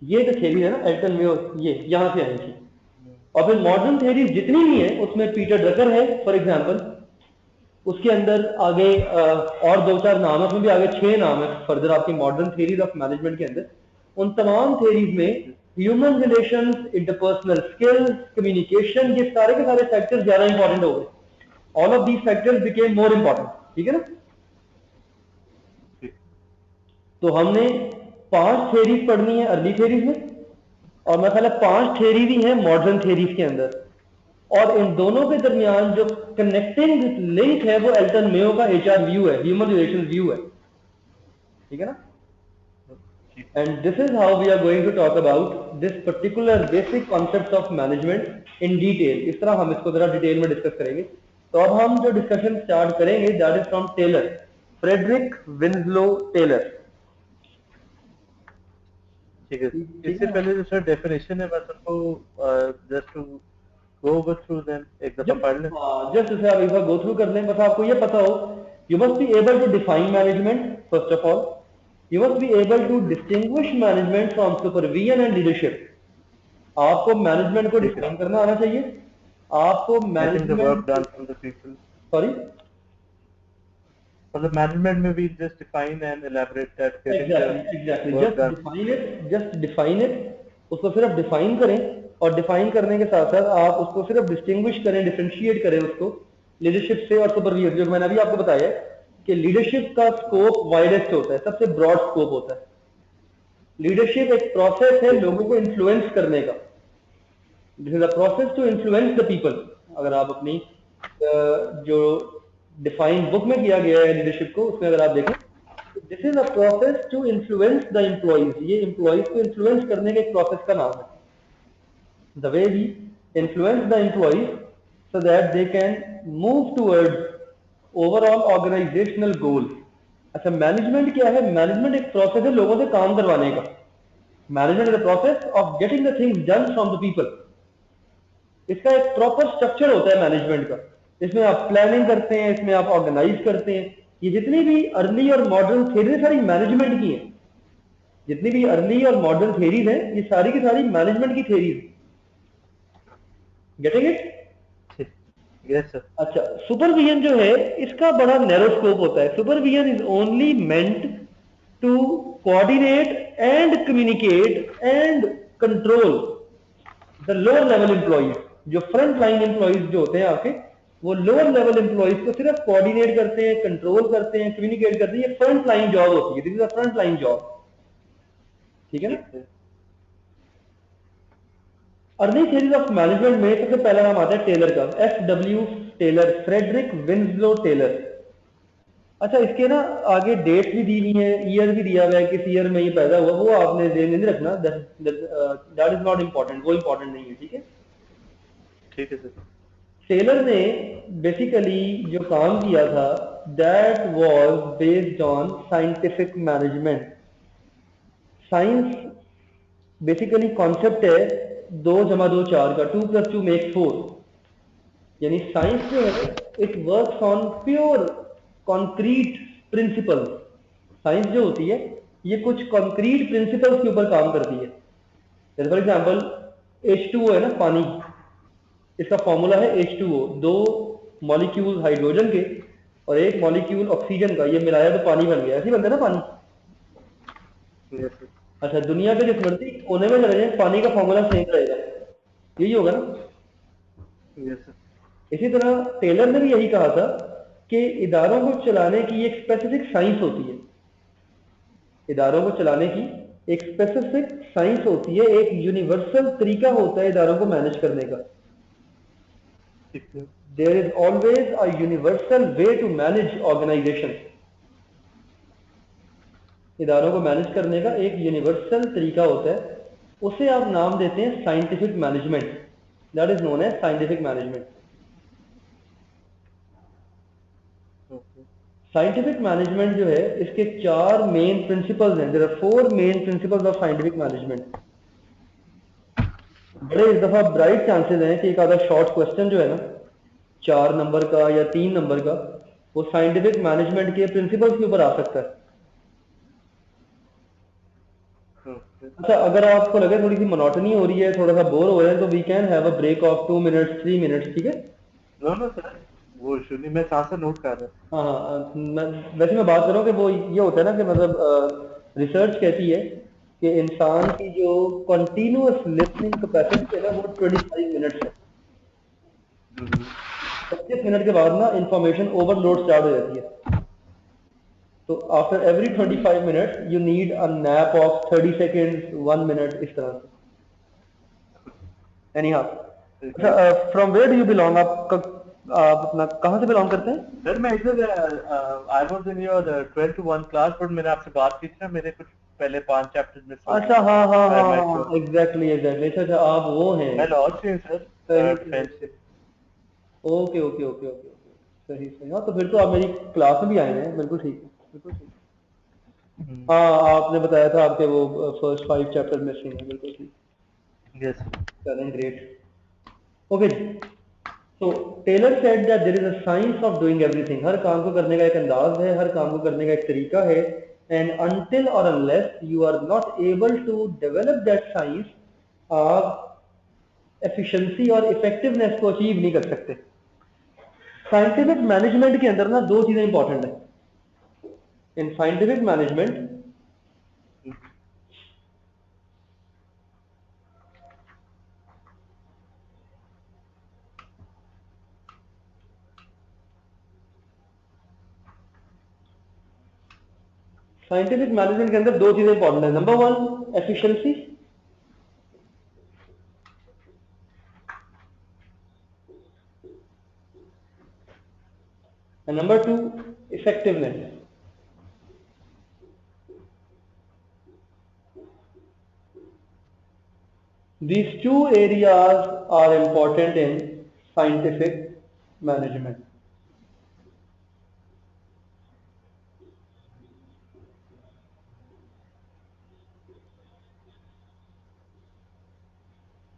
ये जो थ्योरी है ना एल्टन मेयो, ये यहां से आई थी। और फिर मॉडर्न थ्योरीज जितनी भी है उसमें पीटर ड्रकर है फॉर एग्जांपल, उसके अंदर आगे और दो चार नाम है, उसमें भी आगे 6 नाम है फर्दर आपकी मॉडर्न थ्योरीज ऑफ मैनेजमेंट के अंदर। उन तमाम थ्योरीज में human relations, interpersonal skills, communication, ये सारे के सारे फैक्टर्स ज्यादा इंपॉर्टेंट हो गए। All of these factors became more important. ठीक है ना? तो हमने 5 थ्योरीज पढ़नी है अर्ली थ्योरीज में, और मैं ख्याल 5 थ्योरी भी हैं मॉडर्न थ्योरीज के अंदर, और इन दोनों के दरमियान जो कनेक्टिंग लिंक है वो एल्टन मेयो का एचआर व्यू है, ह्यूमन रिलेशन व्यू है। ठीक है ना? And this is how we are going to talk about this particular basic concept of management in detail. इस तरह हम इसको जरा डिटेल में डिस्कस करेंगे। तो अब हम जो डिस्कशन स्टार्ट करेंगे that is from Taylor, Frederick Winslow Taylor. ठीक है। इससे पहले जो सर डेफिनेशन है मैं सबको just to go over through them एक दफा पढ़ लें। जस्ट उसे आप एक बार गो थ्रू कर लें, बस आपको ये पता हो you must be able to define management first of all, you must be able to distinguish management from supervision and leadership. आपको मैनेजमेंट को डिफाइन करना आना चाहिए, आपको मैनेजमेंट सॉरी मतलब मैनेजमेंट में भी just define and elaborate that. Exactly just define it, उसको सिर्फ डिफाइन करें, और डिफाइन करने के साथ साथ आप उसको सिर्फ डिस्टिंग्विश करें, डिफरेंशिएट करें उसको लीडरशिप से और सुपरविजन। जो मैंने अभी आपको बताया कि लीडरशिप का स्कोप वाइडेस्ट होता है, सबसे ब्रॉड स्कोप होता है। लीडरशिप एक प्रोसेस है लोगों को इन्फ्लुएंस करने का, this is a process to influence the people. अगर आप अपनी जो डिफाइन बुक में किया गया है लीडरशिप को, उसमें अगर आप देखें, this is a process to influence the employees. ये एम्प्लॉइज को इन्फ्लुएंस करने के एक प्रोसेस का नाम है। The way we influence the employees so that they can move towards overall organisational goal. अच्छा, मैनेजमेंट क्या है? मैनेजमेंट एक प्रोसेस है लोगों से काम करवाने का। Management is the process of getting the things done from the people. इसका एक प्रॉपर स्ट्रक्चर होता है मैनेजमेंट का, इसमें आप प्लानिंग करते हैं, इसमें आप ऑर्गेनाइज करते हैं। ये जितनी भी अर्ली और मॉडर्न थ्योरी सारी मैनेजमेंट की हैं, जितनी भी अर्ली और मॉडर्न थ्योरीज हैं ये सारी की सारी मैनेजमेंट की theories. Getting it? Yes sir. अच्छा, सुपरविजन जो है इसका बड़ा नैरो स्कोप होता है। Supervision is only meant to coordinate and communicate and control the lower level employees. जो फ्रंट लाइन एम्प्लॉइज जो होते हैं आपके, वो लोअर लेवल एम्प्लॉइज को सिर्फ कोऑर्डिनेट करते हैं, कंट्रोल करते हैं, कम्युनिकेट करते हैं। ये फ्रंट लाइन जॉब होती है, this is a front line job. ठीक है ना? अर्ली थ्योरीज ऑफ मैनेजमेंट में सबसे पहला नाम आता है टेलर का, FW Taylor, Frederick Winslow Taylor. अच्छा, इसके ना आगे डेट भी दी हुई है, ईयर भी दिया हुआ है, किस ईयर में ये पैदा हुआ, वो आपने ध्यान नहीं रखना, दैट इज नॉट इम्पोर्टेंट, वो इम्पोर्टेंट नहीं है। ठीक है? ठीक है सर। टेलर ने बेसिकली जो काम किया था that was based on scientific management. Science basically concept है 2 + 2 = 4 का, 2 + 2 = 4। यानी साइंस जो है it works on pure concrete principle. Science जो होती है ये कुछ कॉन्क्रीट प्रिंसिपल्स के ऊपर काम करती है। जैसे फॉर एग्जाम्पल H2O है ना, पानी, इसका फॉर्मूला है H2O, 2 मॉलिक्यूल हाइड्रोजन के और 1 मॉलिक्यूल ऑक्सीजन का, ये मिलाया तो पानी बन गया। ऐसे ही बनता है ना पानी। Yes, sir. अच्छा, दुनिया के जिस मर्जी कोने में चले जाए पानी का फॉर्मूला सेम रहेगा, यही होगा ना। Yes, sir. इसी तरह टेलर ने भी यही कहा था कि इदारों को चलाने की एक स्पेसिफिक साइंस होती है। इदारों को चलाने की एक स्पेसिफिक साइंस होती है, एक यूनिवर्सल तरीका होता है इदारों को मैनेज करने का। ठीक है। There is always a universal way to manage organization. इदारों को मैनेज करने का एक यूनिवर्सल तरीका होता है, उसे आप नाम देते हैं scientific management. That is known as scientific management. Okay. Scientific management जो है इसके 4 मेन प्रिंसिपल्स हैं। There are 4 main principles of scientific management. बड़े इस दफा ब्राइट चांसेस हैं कि एक आधा शॉर्ट क्वेश्चन जो है ना 4 नंबर का या 3 नंबर का, वो साइंटिफिक मैनेजमेंट के प्रिंसिपल्स के ऊपर आ सकता है। Okay. अच्छा, अगर आपको लगे थोड़ी सी मोनोटनी हो रही है, थोड़ा सा बोर हो रहे हैं, तो we can have a break of 2 minutes 3 minutes, ठीक है। No, no, sir. वो इशू नहीं, मैं साथ नोट कर रहा हाँ हाँ, वैसे मैं बात कर रहा हूँ कि वो ये होता है ना कि मतलब रिसर्च कहती है कि इंसान की जो कंटिन्यूअस लिसनिंग कैपेसिटी है ना वो 25 मिनट्स है। हूँ। 25 मिनट के बाद ना इंफॉर्मेशन ओवरलोड स्टार्ट हो जाती है। तो after every 25 minutes you need a nap of 30 seconds 1 minute, इस तरह से। एनी हाउ, अच्छा, from where do you belong? आप अपना कहाँ से बिलोंग करते हैं? सर मैं इधर I was in your 12 to 1 class, but मैंने आपसे बात की थी ना, मेरे कुछ पहले 5 चैप्टर्स मिस हो अच्छा, गए। हाँ हाँ मैं हाँ मैं हाँ, एग्जैक्टली एग्जैक्टली। अच्छा अच्छा, आप वो हैं। मैं लाहौर से हूँ सर, सही डिफेंस से। ओके ओके ओके ओके, सही सही। हाँ, तो फिर तो आप मेरी क्लास में भी आए हैं, बिल्कुल ठीक है, बिल्कुल ठीक। हाँ, आपने बताया था आपके वो फर्स्ट 5 चैप्टर मिसिंग है, बिल्कुल ठीक। यस। चलें, ग्रेट। ओके, तो Taylor said that there is a science of doing everything. हर काम को करने का एक अंदाज है, हर काम को करने का एक तरीका है। एंड अनटिल और unless you are not able to develop that science, आप एफिशिएंसी और इफेक्टिवनेस को अचीव नहीं कर सकते। साइंटिफिक मैनेजमेंट के अंदर ना 2 चीजें इंपॉर्टेंट है। इन साइंटिफिक मैनेजमेंट के अंदर 2 चीजें इंपॉर्टेंट है। Number 1 efficiency, and number 2 effectiveness. These 2 areas are important in scientific management.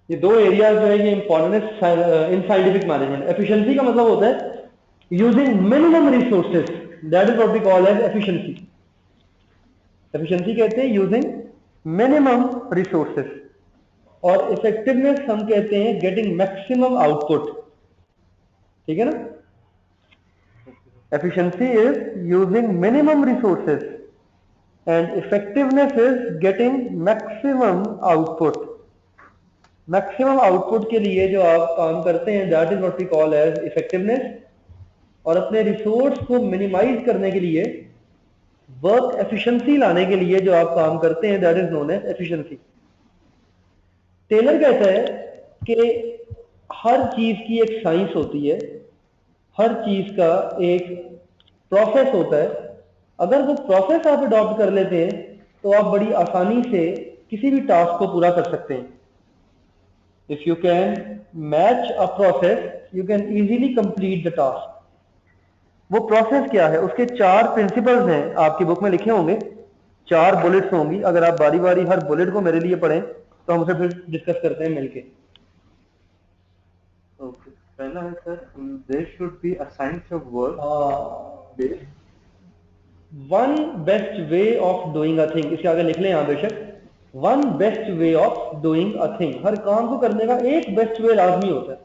ये 2 एरियाज जो है ये इंपॉर्टेंट है इन साइंटिफिक मैनेजमेंट। एफिशिएंसी का मतलब होता है using minimum resources, that is what we call as efficiency. Efficiency कहते हैं यूजिंग मिनिमम रिसोर्सेज, और इफेक्टिवनेस हम कहते हैं गेटिंग मैक्सिमम आउटपुट। ठीक है ना। Efficiency is using minimum resources and effectiveness is getting maximum output. Maximum output के लिए जो आप काम करते हैं that is what we call as effectiveness, और अपने रिसोर्स को मिनिमाइज करने के लिए, वर्क एफिशिएंसी लाने के लिए जो आप काम करते हैं that is known as efficiency. Taylor कहता है कि हर चीज की एक साइंस होती है, हर चीज का एक प्रोसेस होता है। अगर वो प्रोसेस आप अडॉप्ट कर लेते हैं तो आप बड़ी आसानी से किसी भी टास्क को पूरा कर सकते हैं। If you can match a process, you can easily complete the task. वो प्रोसेस क्या है? उसके 4 प्रिंसिपल्स हैं, आपकी बुक में लिखे होंगे, 4 बुलेट्स होंगी। अगर आप बारी बारी हर बुलेट को मेरे लिए पढ़ें तो हम उसे फिर डिस्कस करते हैं मिलके। ओके। पहला है sir, there should be a science of work based. One best way of doing a thing, इसके आगे लिख लें यहाँ बेशक, one best way of doing a thing. हर काम को करने का एक बेस्ट वे लाजमी होता है।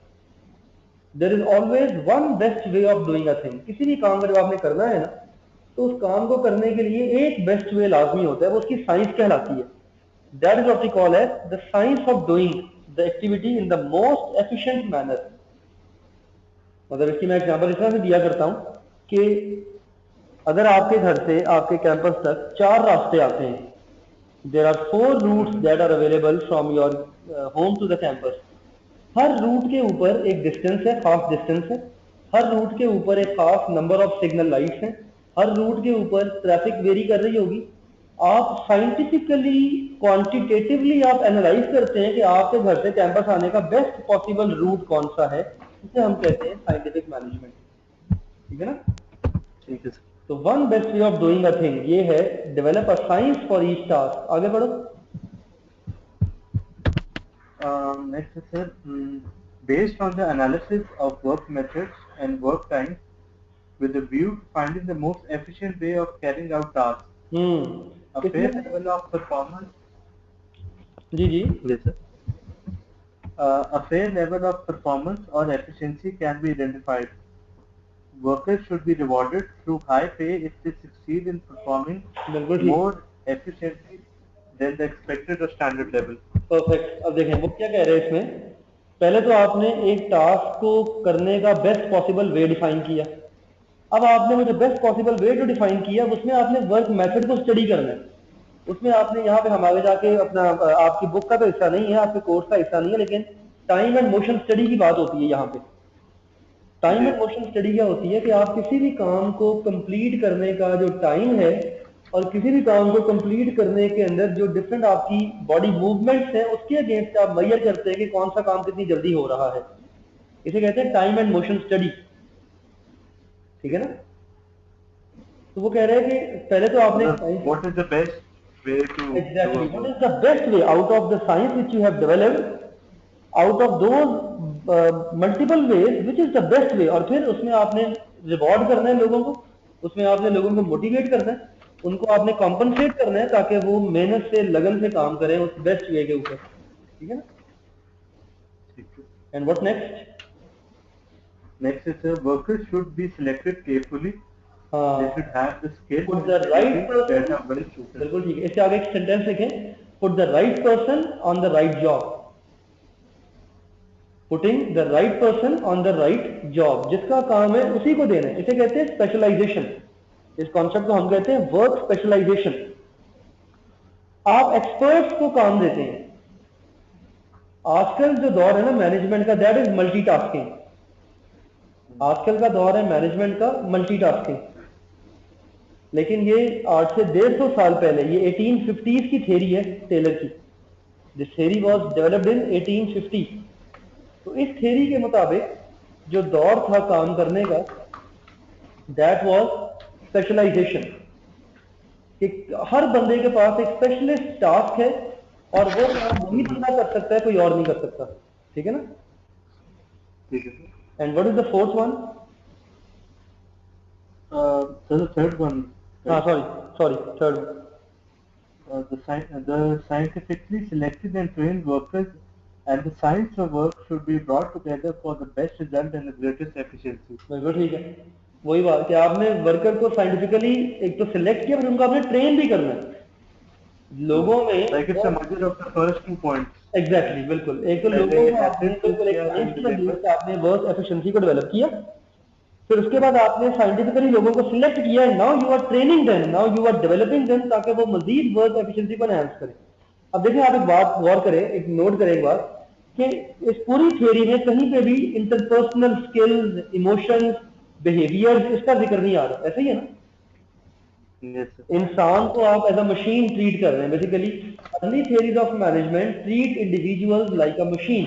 There is always one best way of doing a thing. किसी भी काम का जब आपने करना है ना, तो उस काम को करने के लिए एक बेस्ट वे लाजमी होता है, वो उसकी साइंस कहलाती है। That is what we call as the science of doing the activity in the most efficient manner. मतलब इसकी मैं एग्जांपल इस तरह से दिया करता हूँ कि अगर आपके घर से आपके कैंपस तक 4 रास्ते आते हैं, there are 4 routes that are available from your home to the campus. हर रूट के ऊपर एक डिस्टेंस है, खास डिस्टेंस है। हर रूट के ऊपर एक खास नंबर ऑफ सिग्नल लाइट्स हैं। हर रूट के ऊपर ट्रैफिक वेरी कर रही होगी। आप साइंटिफिकली क्वांटिटेटिवली आप एनालाइज करते हैं कि आपके घर से कैंपस आने का बेस्ट पॉसिबल रूट कौन सा है। इसे हम कहते हैं साइंटिफिक मैनेजमेंट। ठीक है ना? ठीक है सर। तो one best way of doing a thing ये है, develop a science for each task. आगे बढ़ो। Next is sir, based on the analysis of work methods and work times with a view to finding the most efficient way of carrying out tasks. A fair level of performance. Ji ji Yes sir. A fair level of performance or efficiency can be identified. Workers should be rewarded through high pay if they succeed in performing बिल्कुल ठीक, more efficiently than the expected or standard level. Perfect. अब देखें वो क्या कह रहे हैं इसमें। पहले तो आपने एक टास्क को करने का बेस्ट पॉसिबल वे डिफाइन किया। अब आपने वो जो बेस्ट पॉसिबल वे जो डिफाइन किया, उसमें आपने वर्क मेथड को स्टडी करना है। उसमें आपने यहाँ पे हम आगे जाके अपना आपकी बुक का तो हिस्सा नहीं है, आपके कोर्स का हिस्सा नहीं है, लेकिन टाइम एंड मोशन स्टडी की बात होती है यहाँ पे। टाइम एंड मोशन स्टडी क्या होती है कि आप किसी भी काम को कंप्लीट करने का जो टाइम है और किसी भी काम को कंप्लीट करने के अंदर जो डिफरेंट आपकी बॉडी मूवमेंट्स हैं, उसके अगेंस्ट आप मेजर करते हैं कि कौन सा काम कितनी जल्दी हो रहा है। इसे कहते हैं टाइम एंड मोशन स्टडी। ठीक है ना? तो वो कह रहे हैं कि पहले तो आपने What is the best way to exactly do a what work? is the best way out of the science which you have developed, out of those multiple ways, which is the best way। और फिर उसमें आपने रिवॉर्ड करना है लोगों को, उसमें आपने लोगों को मोटिवेट करना है, उनको आपने कॉम्पनसेट करना है ताकि वो मेहनत से लगन से काम करें उस बेस्ट वे के ऊपर। ठीक है ना? And what next? Next is workers should be selected carefully. They should have the skills Put and the right abilities that person, are well suited. बिल्कुल ठीक है। इसके आगे एक सेंटेंस लिखें, put the right person on the right job। Putting the right person on the right job, जिसका काम है उसी को देना है। इसे कहते हैं स्पेशलाइजेशन। इस कॉन्सेप्ट को हम कहते हैं वर्क स्पेशलाइजेशन। आप एक्सपर्ट्स को काम देते हैं। आजकल जो दौर है ना मैनेजमेंट का, दैट इज मल्टीटास्किंग। आजकल का दौर है मैनेजमेंट का मल्टीटास्किंग। लेकिन ये आज से 150 साल पहले, ये 1850s की थ्योरी है टेलर की। This theory was developed in 1850। तो इस थ्योरी के मुताबिक जो दौर था काम करने का, दैट वाज स्पेशलाइजेशन, कि हर बंदे के पास एक स्पेशलिस्ट टास्क है और वो काम वही बंदा कर सकता है, कोई और नहीं कर सकता। ठीक है ना? And what is the fourth one? So the third one. हाँ sorry third one. The scientifically selected and trained workers and the science of work should be brought together for the best result and the greatest efficiency. बिल्कुल ठीक है। वही बात कि आपने वर्कर को साइंटिफिकली एक तो सिलेक्ट किया, फिर उनको आपने ट्रेन भी करना है। लोगों में Like it's a measure of the first 2 points. Exactly बिल्कुल। एक तो लोगों को आपने बिल्कुल एक साइंटिफिक बेस पे आपने वर्क एफिशिएंसी को डेवलप किया, फिर उसके बाद आपने साइंटिफिकली लोगों को सिलेक्ट किया है। Now you are training them, now you are developing them ताकि वो मजीद वर्क एफिशिएंसी को एनहांस करें। अब देखिए, आप एक बात गौर करें, एक नोट करें एक बात, कि इस पूरी थ्योरी में कहीं पे भी इंटरपर्सनल स्किल्स, इमोशंस, बिहेवियर्स, इसका जिक्र नहीं आ रहा। ऐसा ही है ना? Yes, sir. इंसान को आप एज अ मशीन ट्रीट कर रहे हैं। Basically early theories of management treat individuals like a machine.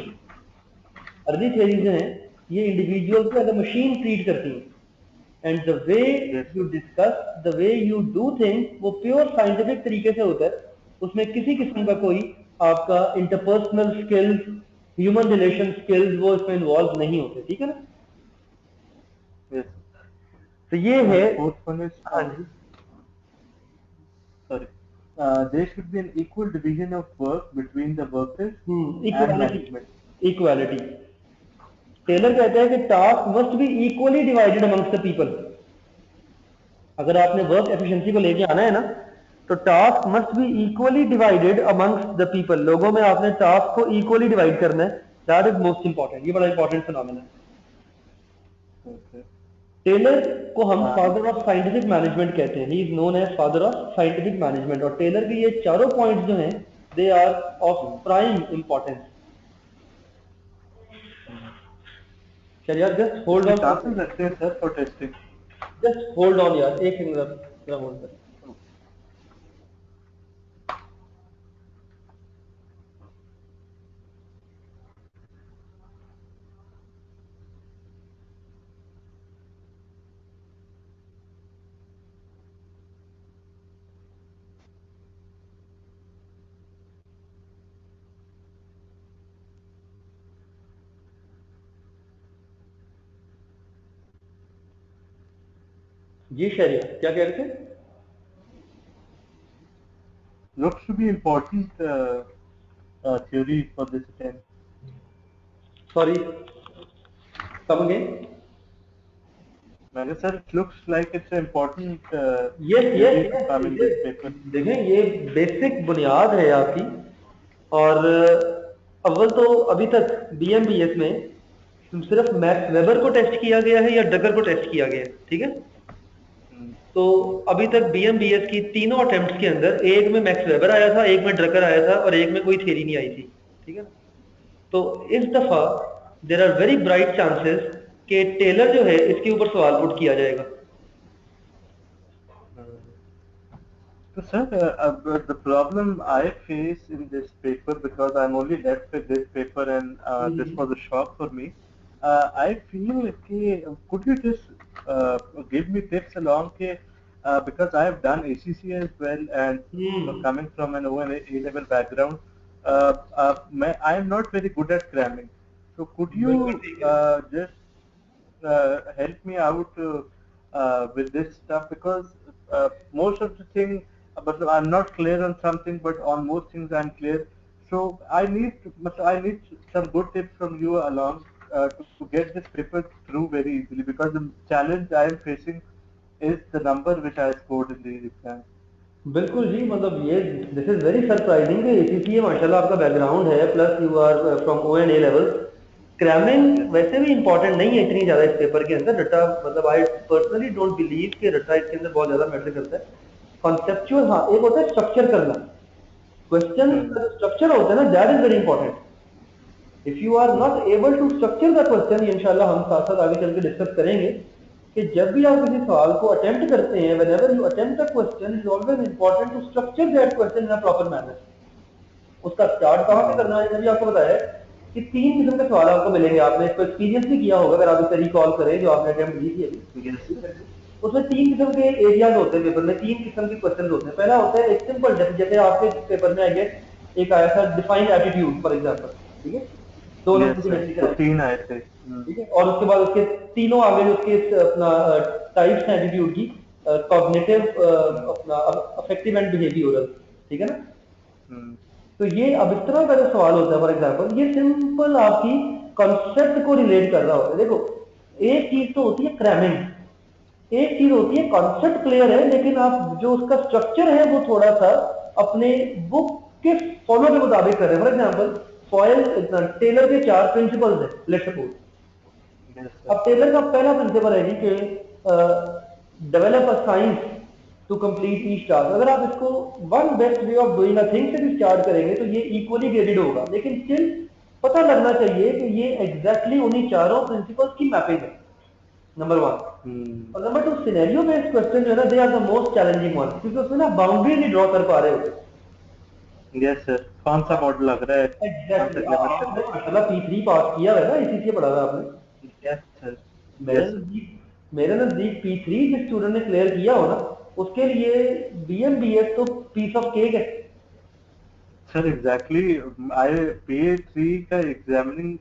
Early theories हैं, ये इंडिविजुअल को एज अ मशीन ट्रीट करती हैं। And the way you discuss, the way you do things, वो प्योर साइंटिफिक तरीके से होता है। उसमें किसी किस्म का कोई आपका interpersonal skills, human relation skills वो इसमें इन्वॉल्व नहीं होते, ठीक है ना। Yes. तो ये है। Fourth one is, हाँ जी, sorry. There should be an equal division of work between the workers and equality, management. Equality. Taylor कहते हैं कि task must be equally divided amongst the people. अगर आपने वर्क एफिशिएंसी को लेके आना है ना, तो task must be equally divided amongst the people. लोगों में आपने टास्क को इक्वली डिवाइड करना है, दैट इज मोस्ट इंपॉर्टेंट। ये बड़ा इंपॉर्टेंट फिनोमेना है। Okay. टेलर को हम फादर ऑफ साइंटिफिक मैनेजमेंट कहते हैं, he is known as father of scientific management. और टेलर के ये चारों पॉइंट्स जो हैं they are of prime importance. चलिए यार, जस्ट होल्ड ऑन, Classes रखते हैं sir for testing. Just hold on यार, एक सेकंड जरा होल्ड कर। जी शरिया, क्या कह रहे थे? Looks to be important theory for this attempt. Sorry, come again. मैंने sir, it looks like it's an important yes theory yes to come in this paper. देखें, ये बेसिक बुनियाद है आपकी। और अव्वल तो अभी तक BMBS में सिर्फ मैक्स वेबर को टेस्ट किया गया है या डगर को टेस्ट किया गया है, ठीक है। तो अभी तक BMBS की तीनों अटेम्प्ट्स के अंदर एक में मैक्स वेबर आया था, एक में ड्रकर आया था और एक में कोई थ्योरी नहीं आई थी, ठीक है। तो इस दफा there are very bright chances कि टेलर जो है इसके ऊपर सवाल पुट किया जाएगा। So sir, the problem I face in this paper, because I'm only left with this paper and this was a shock for me. I feel कि could you just give me tips along कि because I have done ACC as well and coming from an O&A level background, I am not very good at cramming. So could you just help me out with this stuff, because most of the thing, but I'm not clear on something, but on most things I'm clear. So I need some good tips from you along to get this paper through very easily, because the challenge I am facing is the number which I scored in the exam. बिल्कुल जी, मतलब ये दिस इज वेरी सरप्राइजिंग कि ACCA माशाल्लाह आपका बैकग्राउंड है, plus you are from O&A level. Cramming वैसे भी इंपॉर्टेंट नहीं है इतनी ज्यादा इस पेपर के अंदर। रट्टा मतलब आई पर्सनली डोंट बिलीव कि रट्टा इसके अंदर बहुत ज्यादा मैटर करता है। कॉन्सेप्चुअल हाँ, एक होता है स्ट्रक्चर करना, क्वेश्चन का स्ट्रक्चर होता है ना, that is very important. If you are not able to structure the question, इंशाल्लाह हम साथ साथ आगे चल के डिस्कस करेंगे कि जब भी आप किसी सवाल को अटेम्प्ट करते हैं, whenever you attempt a question, it is always important to structure that question in a proper manner. उसका स्टार्ट कहाँ से करना है, मैंने आपको बताया कि 3 किस्म के सवाल आपको मिलेंगे। आपने इसको एक्सपीरियंस भी किया होगा, अगर आप इसे रिकॉल करें जो आपने अटेम्प्ट दी थी अभी। उसमें 3 किस्म के एरियाज होते हैं पेपर में, 3 किस्म के क्वेश्चन होते हैं। पहला होता है एक सिंपल, जैसे आपके पेपर में आएगा एक आया था डिफाइन एटीट्यूड फॉर एग्जांपल, ठीक है। दो तो 3 आए थे, ठीक है। और उसके बाद उसके तीनों आगे उसके अपना टाइप्स हैं एटीट्यूड की, कॉग्निटिव, अपना अफेक्टिव एंड बिहेवियरल, ठीक है ना। तो ये अब इस तरह का जो सवाल होता है, फॉर एग्जांपल ये सिंपल आपकी कॉन्सेप्ट को रिलेट कर रहा होता है। देखो, एक चीज तो होती है क्रैमिंग, एक चीज होती है कॉन्सेप्ट क्लियर है, लेकिन आप जो उसका स्ट्रक्चर है वो थोड़ा सा अपने बुक के फॉलो के मुताबिक कर रहे हैं। फॉर एग्जांपल फॉयल टेलर के 4 प्रिंसिपल्स हैं, लेट्स सपोज। अब टेलर का पहला प्रिंसिपल है जी कि develop a science to complete each task. अगर आप इसको one best way of doing a thing से भी स्टार्ट करेंगे तो ये इक्वली ग्रेडेड होगा, लेकिन स्टिल पता लगना चाहिए कि ये एग्जैक्टली उन्हीं चारों प्रिंसिपल्स की मैपिंग है, नंबर 1। और नंबर 2, सिनेरियो बेस्ड क्वेश्चन जो है ना, they are the most challenging one, क्योंकि उसमें ना बाउंड्री नहीं ड्रॉ कर पा रहे होते। यस सर, कौन सा मॉडल लग रहा है? एग्जैक्टली, आपने माशाल्लाह P3 पास किया है ना, इसी पढ़ा था आपने। यस सर, मेरे नजदीक P3 जिस स्टूडेंट ने क्लियर किया हो ना, उसके लिए BMBS तो पीस ऑफ केक है। सर एग्जैक्टली आई PA3 का एग्जामिनिंग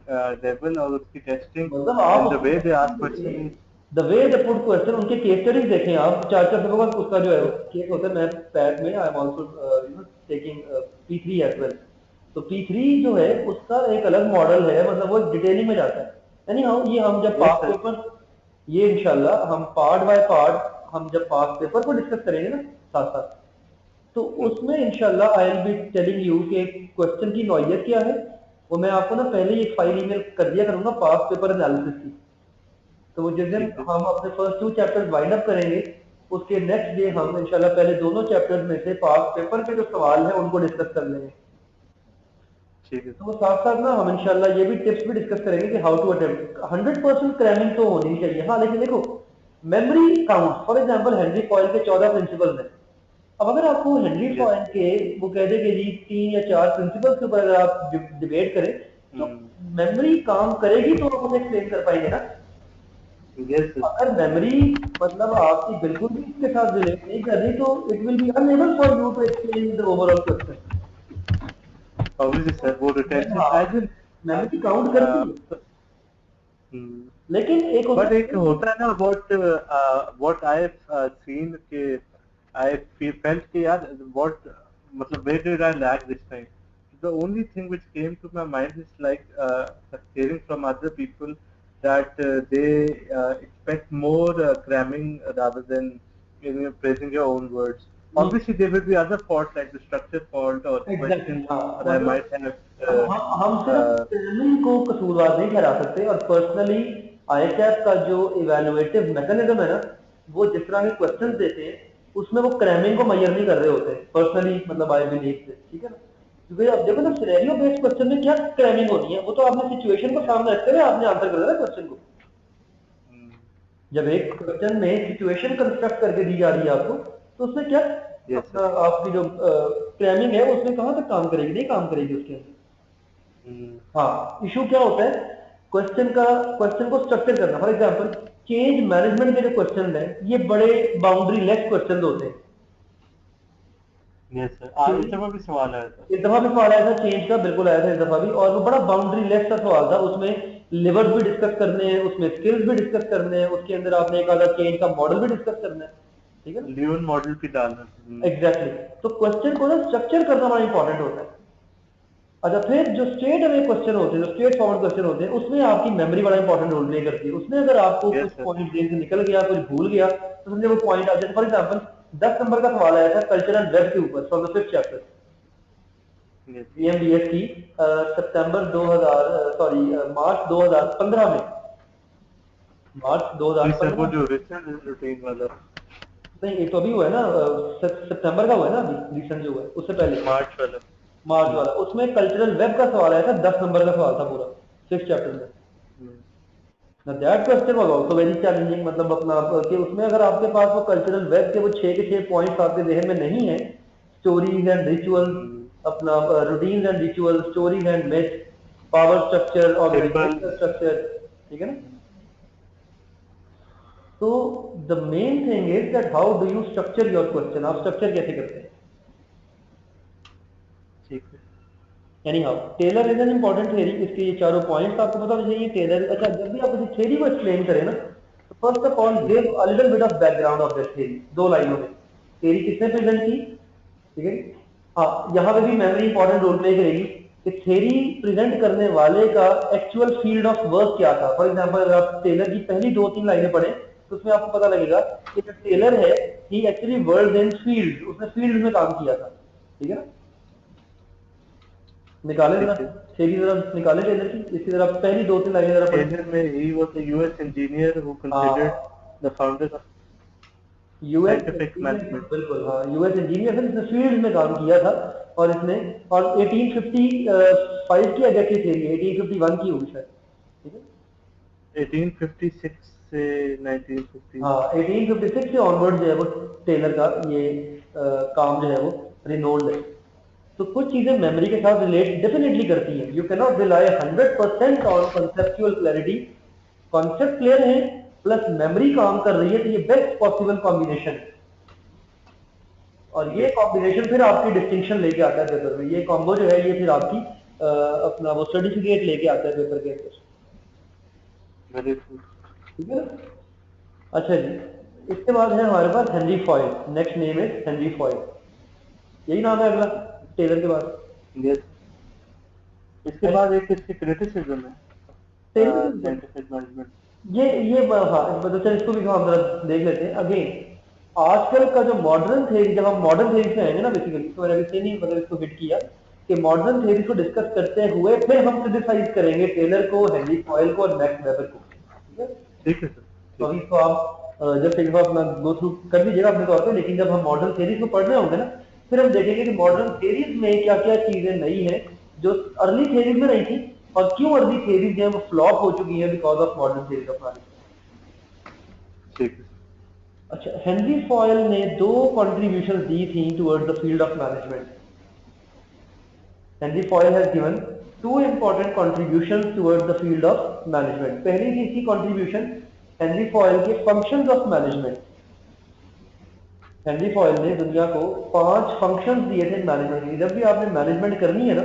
लेवल और उसकी टेस्टिंग मतलब आप the way they ask question, the way they put question, उनके केस स्टडीज देखें आप, 4-4 पेपर का उसका जो है केस होता है। मैं पैट में I am also taking P3 as well. तो P3 जो है उसका एक अलग मॉडल है, मतलब वो डिटेलिंग में जाता है। यानी हम ये हम जब पास पेपर, ये इंशाल्लाह हम पार्ट बाय पार्ट हम जब पास पेपर को डिस्कस करेंगे ना साथ साथ, तो उसमें इंशाल्लाह I will be telling you कि क्वेश्चन की नौइयत क्या है। वो मैं आपको ना पहले ही एक फाइल ईमेल कर दिया करूंगा पास पेपर एनालिसिस की। तो वो जिस दिन हम अपने फर्स्ट 2 चैप्टर्स वाइंड अप करेंगे, उसके नेक्स्ट डे हम इंशाल्लाह पहले दोनों चैप्टर्स में से पास पेपर के जो सवाल है उनको डिस्कस कर लेंगे। ठीक है। तो साथ साथ ना हम इंशाल्लाह ये भी टिप्स भी डिस्कस करेंगे कि हाउ टू अटेम्प्ट। 100% क्रैमिंग तो होनी चाहिए, हाँ, लेकिन देखो memory count, for example Henry foil के 14 प्रिंसिपल्स हैं। अब अगर आपको हेनरी फॉयल के वो कह दे कि जी 3 या 4 प्रिंसिपल्स के ऊपर अगर आप डिबेट करें, तो मेमोरी काम करेगी तो आप उसे एक्सप्लेन कर पाएंगे ना। अगर मेमोरी मतलब आपकी बिल्कुल भी इसके साथ रिलेट नहीं कर रही, तो it will be unable for you to explain the overall question. Obviously sir, वो retention as in memory count करती है, लेकिन एक बट एक होता है ना व्हाट आई हैव सीन के आई फेल्ट के यार व्हाट मतलब where did I lack this time. The only thing which came to my mind is like hearing from other people that they expect more cramming rather than praising your own words. Obviously, there will be other faults like the structure fault or questions that I might have. हम सिर्फ क्रैमिंग को कसूरवार नहीं ठहरा सकते, और पर्सनली ICAP का जो इवैल्यूएटिव मैकेनिज्म है ना, वो जिस तरह के क्वेश्चंस देते हैं उसमें वो क्रैमिंग को मेजर नहीं कर रहे होते पर्सनली, मतलब आई बिलीव दिस, ठीक है ना। क्योंकि अब देखो ना सिनेरियो बेस्ड क्वेश्चन में क्या क्रैमिंग होनी है, वो तो आपने सिचुएशन को सामने रखते हुए आपने आंसर कर दिया क्वेश्चन को। जब एक क्वेश्चन में सिचुएशन कंस्ट्रक्ट करके दी जा रही है आपको, तो उसमें क्या आपकी जो क्रैमिंग है उसमें कहां तक काम करेगी, नहीं काम करेगी उसके अंदर। हाँ, इशू क्या होता है क्वेश्चन को स्ट्रक्चर करना। फॉर एग्जांपल चेंज मैनेजमेंट के जो क्वेश्चन है ये बड़े बाउंड्री लेस क्वेश्चन होते हैं। यस सर, इस दफा भी सवाल आया था, चेंज का बिल्कुल आया था इस दफा भी, और वो बड़ा बाउंड्री लेस का सवाल था। उसमें लिवर्स भी डिस्कस करने हैं, उसमें स्किल्स भी डिस्कस करने हैं, उसके अंदर आपने एक आधा चेंज का मॉडल भी डिस्कस करना है, ठीक है ना, ल्यून मॉडल भी डालना। एग्जैक्टली। तो क्वेश्चन को ना स्ट्रक्चर करना बड़ा इंपॉर्टेंट होता है। अच्छा, फिर जो स्टेट अवे क्वेश्चन होते हैं, जो स्टेट फॉरवर्ड क्वेश्चन होते हैं, उसमें आपकी मेमोरी बड़ा इंपॉर्टेंट रोल प्ले करती है। उसमें अगर आपको कुछ पॉइंट ब्रेन से निकल गया, कुछ भूल गया, तो समझे वो पॉइंट आ जाए। फॉर एग्जांपल 10 नंबर का सवाल आया था कल्चरल वेब के ऊपर from the 5th chapter BMBS की मार्च 2015 में, मार्च 2015 जो रिसेंट रूटीन वाला नहीं, ये तो अभी हुआ है ना, सितंबर का हुआ है ना, अभी रिसेंट जो हुआ है, उससे पहले मार्च वाला। उसमें कल्चरल वेब का सवाल आया था, 10 नंबर का सवाल था पूरा 6th चैप्टर में। That question was also very challenging, मतलब अपना कि उसमें अगर आपके पास वो कल्चरल वेब के वो 6 के 6 पॉइंट्स आपके जहन में नहीं है, स्टोरीज एंड रिचुअल्स, अपना routines and rituals, stories and myth, power structure, organisational structure, ठीक है ना। तो the main thing is that how do you structure your question, आप स्ट्रक्चर कैसे करते हैं, ठीक है। यानी how Taylor is an important theory. इसके ये चारों पॉइंट्स आपको पता होना चाहिए टेलर। अच्छा, जब भी आप किसी थ्योरी को एक्सप्लेन करें ना, तो first of all give a little bit of background of that theory, 2 लाइनों में थ्योरी किसने प्रेजेंट की, ठीक है। हाँ, यहाँ पे भी मेमोरी इंपॉर्टेंट रोल प्ले करेगी कि थ्योरी प्रेजेंट करने वाले का एक्चुअल फील्ड ऑफ वर्क क्या था। फॉर एग्जांपल अगर आप टेलर की पहली 2-3 लाइनें पढ़ें, तो उसमें आपको पता लगेगा कि जो टेलर है ही एक्चुअली वर्ल्ड इन फील्ड, उसने फील्ड में काम किया था, ठीक है ना। निकाले जरा थ्योरी, जरा निकाले टेलर की, इसकी जरा पहली 2-3 लाइनें जरा पढ़ें। टेलर में he was a US engineer who considered the founder of US management. बिल्कुल, हाँ, यूएस इंजीनियर है जिसने फील्ड में काम किया था, और इसने और 1855 की एग्जैक्टली थ्योरी 1851 की होगी शायद, ठीक है। 1856 से 1950, हाँ, 1856 से ऑनवर्ड जो है वो टेलर का ये काम जो है वो रिनोल्ड है। तो कुछ चीजें मेमोरी के साथ रिलेट डेफिनेटली करती हैं। You can not rely 100% on conceptual clarity. Concept clear है प्लस मेमोरी काम कर रही है, तो ये बेस्ट पॉसिबल कॉम्बिनेशन है। और ये कॉम्बिनेशन फिर आपकी डिस्टिंक्शन लेके आता है पेपर में। ये कॉम्बो जो है ये फिर आपकी अपना वो सर्टिफिकेट लेके आता है पेपर के अंदर। Very good. ठीक है ना? अच्छा जी, इसके बाद है हमारे पास Henry Fayol. Next name is Henry Fayol, यही नाम है अगला टेलर के बाद। यस। इसके बाद एक इसकी क्रिटिसिज्म है टेलर साइंटिफिक मैनेजमेंट। हाँ, मतलब इसको भी हम जरा देख लेते हैं। अगेन आजकल का जो मॉडर्न थ्योरी, जब हम मॉडर्न थ्योरी से आएंगे ना बेसिकली, तो मैंने अभी नहीं मतलब इसको हिट किया कि मॉडर्न थ्योरी को डिस्कस करते हुए फिर हम क्रिटिसाइज करेंगे टेलर को, हेनरी फॉयल को और मैक्स वेबर को। ठीक है, ठीक है सर। तो अभी इसको आप जब एक बार अपना गो थ्रू कर लीजिएगा अपने तौर पे, लेकिन जब हम मॉडर्न थ्योरीज को पढ़ रहे होंगे ना, फिर हम देखेंगे कि मॉडर्न थ्योरीज में क्या क्या चीजें नई हैं जो अर्ली थ्योरीज में नहीं थी, और क्यों अर्ली थ्योरीज जो है वो फ्लॉप हो चुकी हैं बिकॉज ऑफ मॉडर्न थ्योरीज अपनाने। ठीक है। अच्छा, हेनरी फॉयल ने दो कंट्रीब्यूशन दी थी towards the field of management. Henry foil has given two important contributions towards the field of management. पहली थी इसकी कंट्रीब्यूशन हेनरी फॉयल के functions of management. Henry foil ने दुनिया को 5 फंक्शंस दिए थे मैनेजमेंट के। जब भी आपने मैनेजमेंट करनी है ना,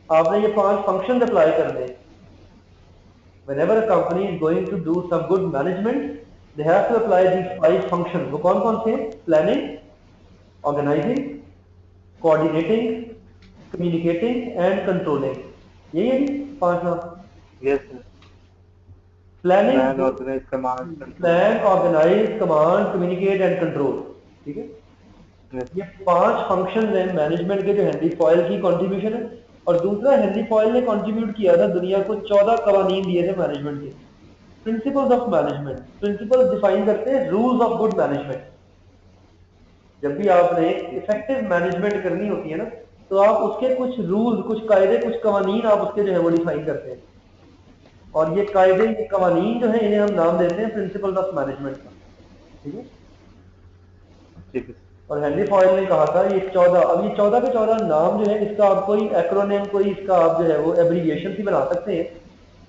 आपने ये 5 फंक्शंस अप्लाई करने हैं। Whenever a company is going to do some good management, they have to apply these 5 functions। वो कौन कौन से हैं? Planning, organising, coordinating, communicating and controlling. यही है जी 5 नाम। Yes sir. Planning, plan, organise, command, control. Plan, organise, command, communicate and control. ठीक है, यस। ये 5 फंक्शन हैं मैनेजमेंट के जो हेनरी फॉयल की कंट्रीब्यूशन है। और दूसरा, हेनरी फॉयल ने कंट्रीब्यूट किया था दुनिया को 14 कवानीन दिए थे मैनेजमेंट के। Principles of management, principles define करते हैं रूल्स ऑफ गुड मैनेजमेंट। जब भी आपने इफेक्टिव मैनेजमेंट करनी होती है ना, तो आप उसके कुछ रूल्स, कुछ कायदे, कुछ कवानीन आप उसके जो है वो डिफाइन करते हैं। और ये कायदे, ये कवानीन जो है, इन्हें हम नाम देते हैं प्रिंसिपल्स ऑफ मैनेजमेंट का। ठीक है, ठीक है। और हेनरी फॉयल ने कहा था ये 14, अब ये 14 के 14 नाम जो है, इसका आप कोई एक्रोनिम, कोई इसका आप जो है वो एब्रीविएशन भी बना सकते हैं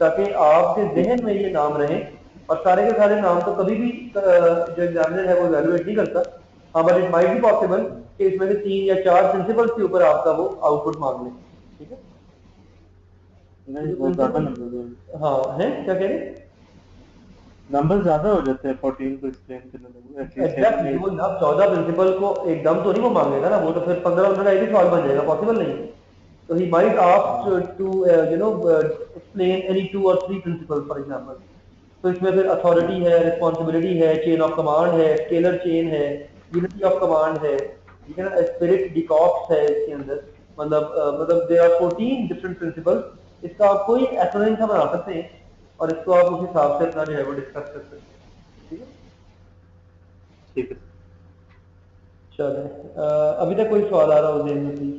ताकि आपके जहन में ये नाम रहे। और सारे के सारे नाम तो कभी भी जो एग्जामिनर है वो इवैल्यूएट नहीं करता। हाँ, but it might be possible कि इसमें से 3 या 4 प्रिंसिपल्स के ऊपर आपका वो आउटपुट मांग ले। ठीक है, नहीं, बहुत ज्यादा नंबर हाँ है, क्या कह रहे हैं? नंबर ज्यादा हो जाते हैं 14 को एक्सप्लेन करने में। एग्जैक्टली, वो ना 14 प्रिंसिपल को एकदम तो नहीं वो मांगेगा ना, वो तो फिर 15 का एक ही सवाल बन जाएगा, पॉसिबल नहीं। तो he might ask to explain any 2 और 3 प्रिंसिपल फॉर एग्जांपल। तो इसमें फिर अथॉरिटी है, रिस्पॉन्सिबिलिटी है, चेन ऑफ कमांड है, स्केलर चेन है, यूनिटी ऑफ कमांड है, ठीक है ना, स्पिरिट डिकॉप्स है इसके अंदर। मतलब देयर आर 14 डिफरेंट प्रिंसिपल्स। इसका आप कोई एक्रोनिम सा बना सकते हैं और इसको आप उस हिसाब से अपना जो है वो डिस्कस कर सकते हैं। ठीक है, ठीक है। चले अभी तक कोई सवाल आ रहा हो जेन में प्लीज?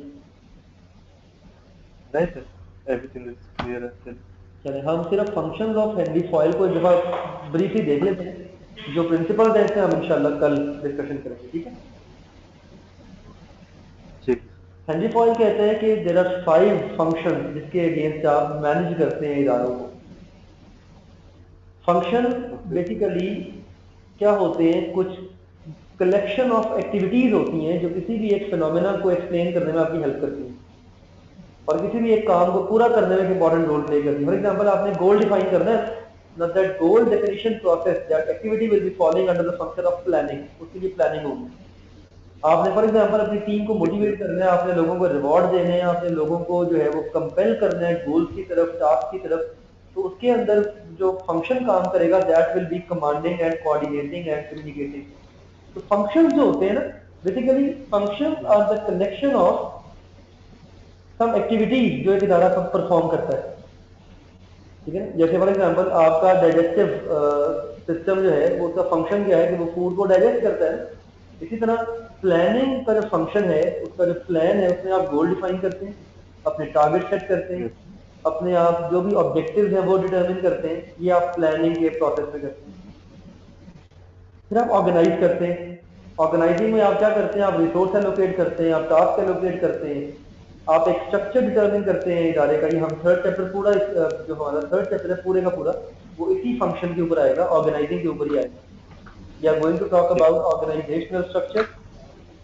नहीं सर, एवरीथिंग इज क्लियर है। चले हम सिर्फ फंक्शंस ऑफ हेनरी फॉयल को एक दफा ब्रीफली देख लेते हैं। जो प्रिंसिपल्स हैं इससे हम इंशाल्लाह कल डिस्कशन करेंगे। ठीक है, ठीक। हेनरी फॉयल कहते हैं कि देयर आर 5 फंक्शंस जिसके अगेंस्ट आप मैनेज करते हैं इदारों को। फंक्शन बेसिकली क्या होते हैं? कुछ कलेक्शन ऑफ एक्टिविटीज होती हैं जो किसी भी एक फिनोमेना को एक्सप्लेन करने में आपकी हेल्प करती हैं और किसी भी एक काम को पूरा करने में इंपॉर्टेंट रोल प्ले करती है। फॉर एग्जांपल, आपने गोल डिफाइन करना है, that goal definition process, that activity will be following under the function of planning. उसके लिए प्लानिंग होगी। आपने फॉर एग्जांपल अपनी टीम को मोटिवेट करना है, आपने लोगों को रिवॉर्ड देने हैं, आपने लोगों को जो है वो कंपेल करना है गोल्स की तरफ, टास्क की तरफ। तो उसके अंदर जो फंक्शन काम करेगा that will be commanding and coordinating and communicating. तो फंक्शंस जो होते हैं ना, basically functions are the collection of some activities जो एक इदारा परफॉर्म करता है। ठीक है, जैसे फॉर एग्जांपल आपका डाइजेस्टिव सिस्टम जो है वो उसका फंक्शन क्या है कि वो फूड को डाइजेस्ट करता है। इसी तरह प्लानिंग का जो फंक्शन है, उसका जो प्लान है उसमें आप गोल डिफाइन करते हैं, अपने टारगेट सेट करते हैं, अपने आप जो भी ऑब्जेक्टिव्स हैं वो डिटरमिन करते हैं। ये आप प्लानिंग के प्रोसेस में करते हैं। फिर आप ऑर्गेनाइज करते हैं। ऑर्गेनाइजिंग में आप क्या करते हैं? आप रिसोर्स एलोकेट करते हैं, आप टास्क एलोकेट करते हैं, आप एक स्ट्रक्चर डिटरमिन करते हैं इदारे का। ये हम थर्ड चैप्टर पूरा जो हमारा थर्ड चैप्टर है पूरे का पूरा वो इसी फंक्शन के ऊपर आएगा, ऑर्गेनाइजिंग के ऊपर ही आएगा। We are going to talk about organisational structure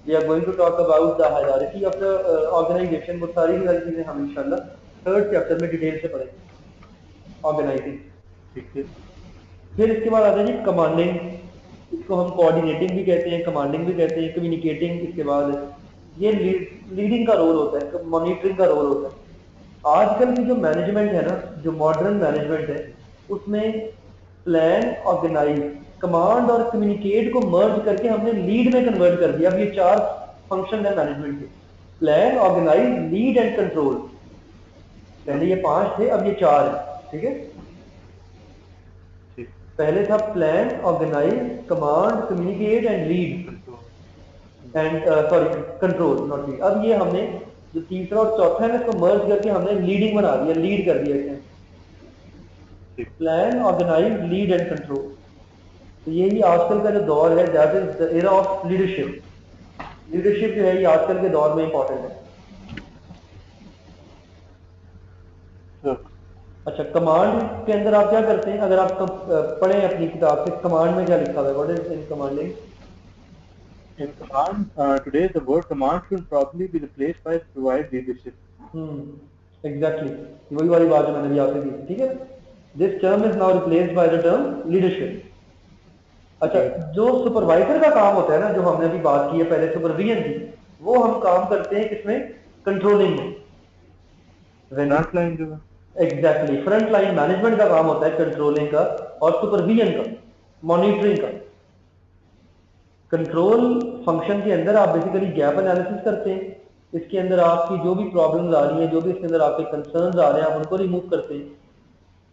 we are going to talk about the hierarchy of the organisation. वो सारी चीजें हम इंशाल्लाह थर्ड चैप्टर में डिटेल से पढ़ेंगे, ऑर्गेनाइजिंग। ठीक है। फिर इसके बाद आता है जी कमांडिंग, इसको हम कोऑर्डिनेटिंग भी कहते हैं, कमांडिंग भी कहते हैं, कम्युनिकेटिंग। इसके बाद ये लीडिंग का रोल होता है, मॉनिटरिंग का रोल होता है। आजकल की जो मैनेजमेंट है ना, जो मॉडर्न मैनेजमेंट है, उसमें प्लान, ऑर्गेनाइज, कमांड और कम्युनिकेट को मर्ज करके हमने लीड में कन्वर्ट कर दिया। अब ये 4 फंक्शन है मैनेजमेंट के, plan, organise, lead and control. पहले ये 5 थे, अब ये 4 है। ठीक है, ठीक। पहले था plan, organise, command, communicate and lead and sorry control, not lead. अब ये हमने जो तीसरा और चौथा है इसको मर्ज करके हमने लीडिंग बना दिया, लीड कर दिया इसे। Plan, organise, lead and control. तो यही आजकल का जो दौर है, that is the era of leadership. Leadership जो है ये आजकल के दौर में इंपॉर्टेंट है। अच्छा, कमांड के अंदर आप क्या करते हैं? अगर आप पढ़ें अपनी किताब से, कमांड में क्या लिखा हुआ है? What is in commanding? In command, today the word command should probably be replaced by provide leadership. Exactly, वही वाली बात जो मैंने भी आपसे दी, ठीक है। This term is now replaced by the term leadership. अच्छा, जो सुपरवाइजर का काम होता है ना, जो हमने अभी बात की है पहले सुपरविजन की, वो हम काम करते हैं किसमें? कंट्रोलिंग में। फ्रंट लाइन जो है, एग्जैक्टली, फ्रंट लाइन मैनेजमेंट का काम होता है कंट्रोलिंग का और सुपरविजन का, मॉनिटरिंग का। कंट्रोल फंक्शन के अंदर आप बेसिकली गैप एनालिसिस करते हैं। इसके अंदर आपकी जो भी प्रॉब्लम्स आ रही हैं, जो भी इसके अंदर आपके कंसर्न्स आ रहे हैं, आप उनको रिमूव करते हैं।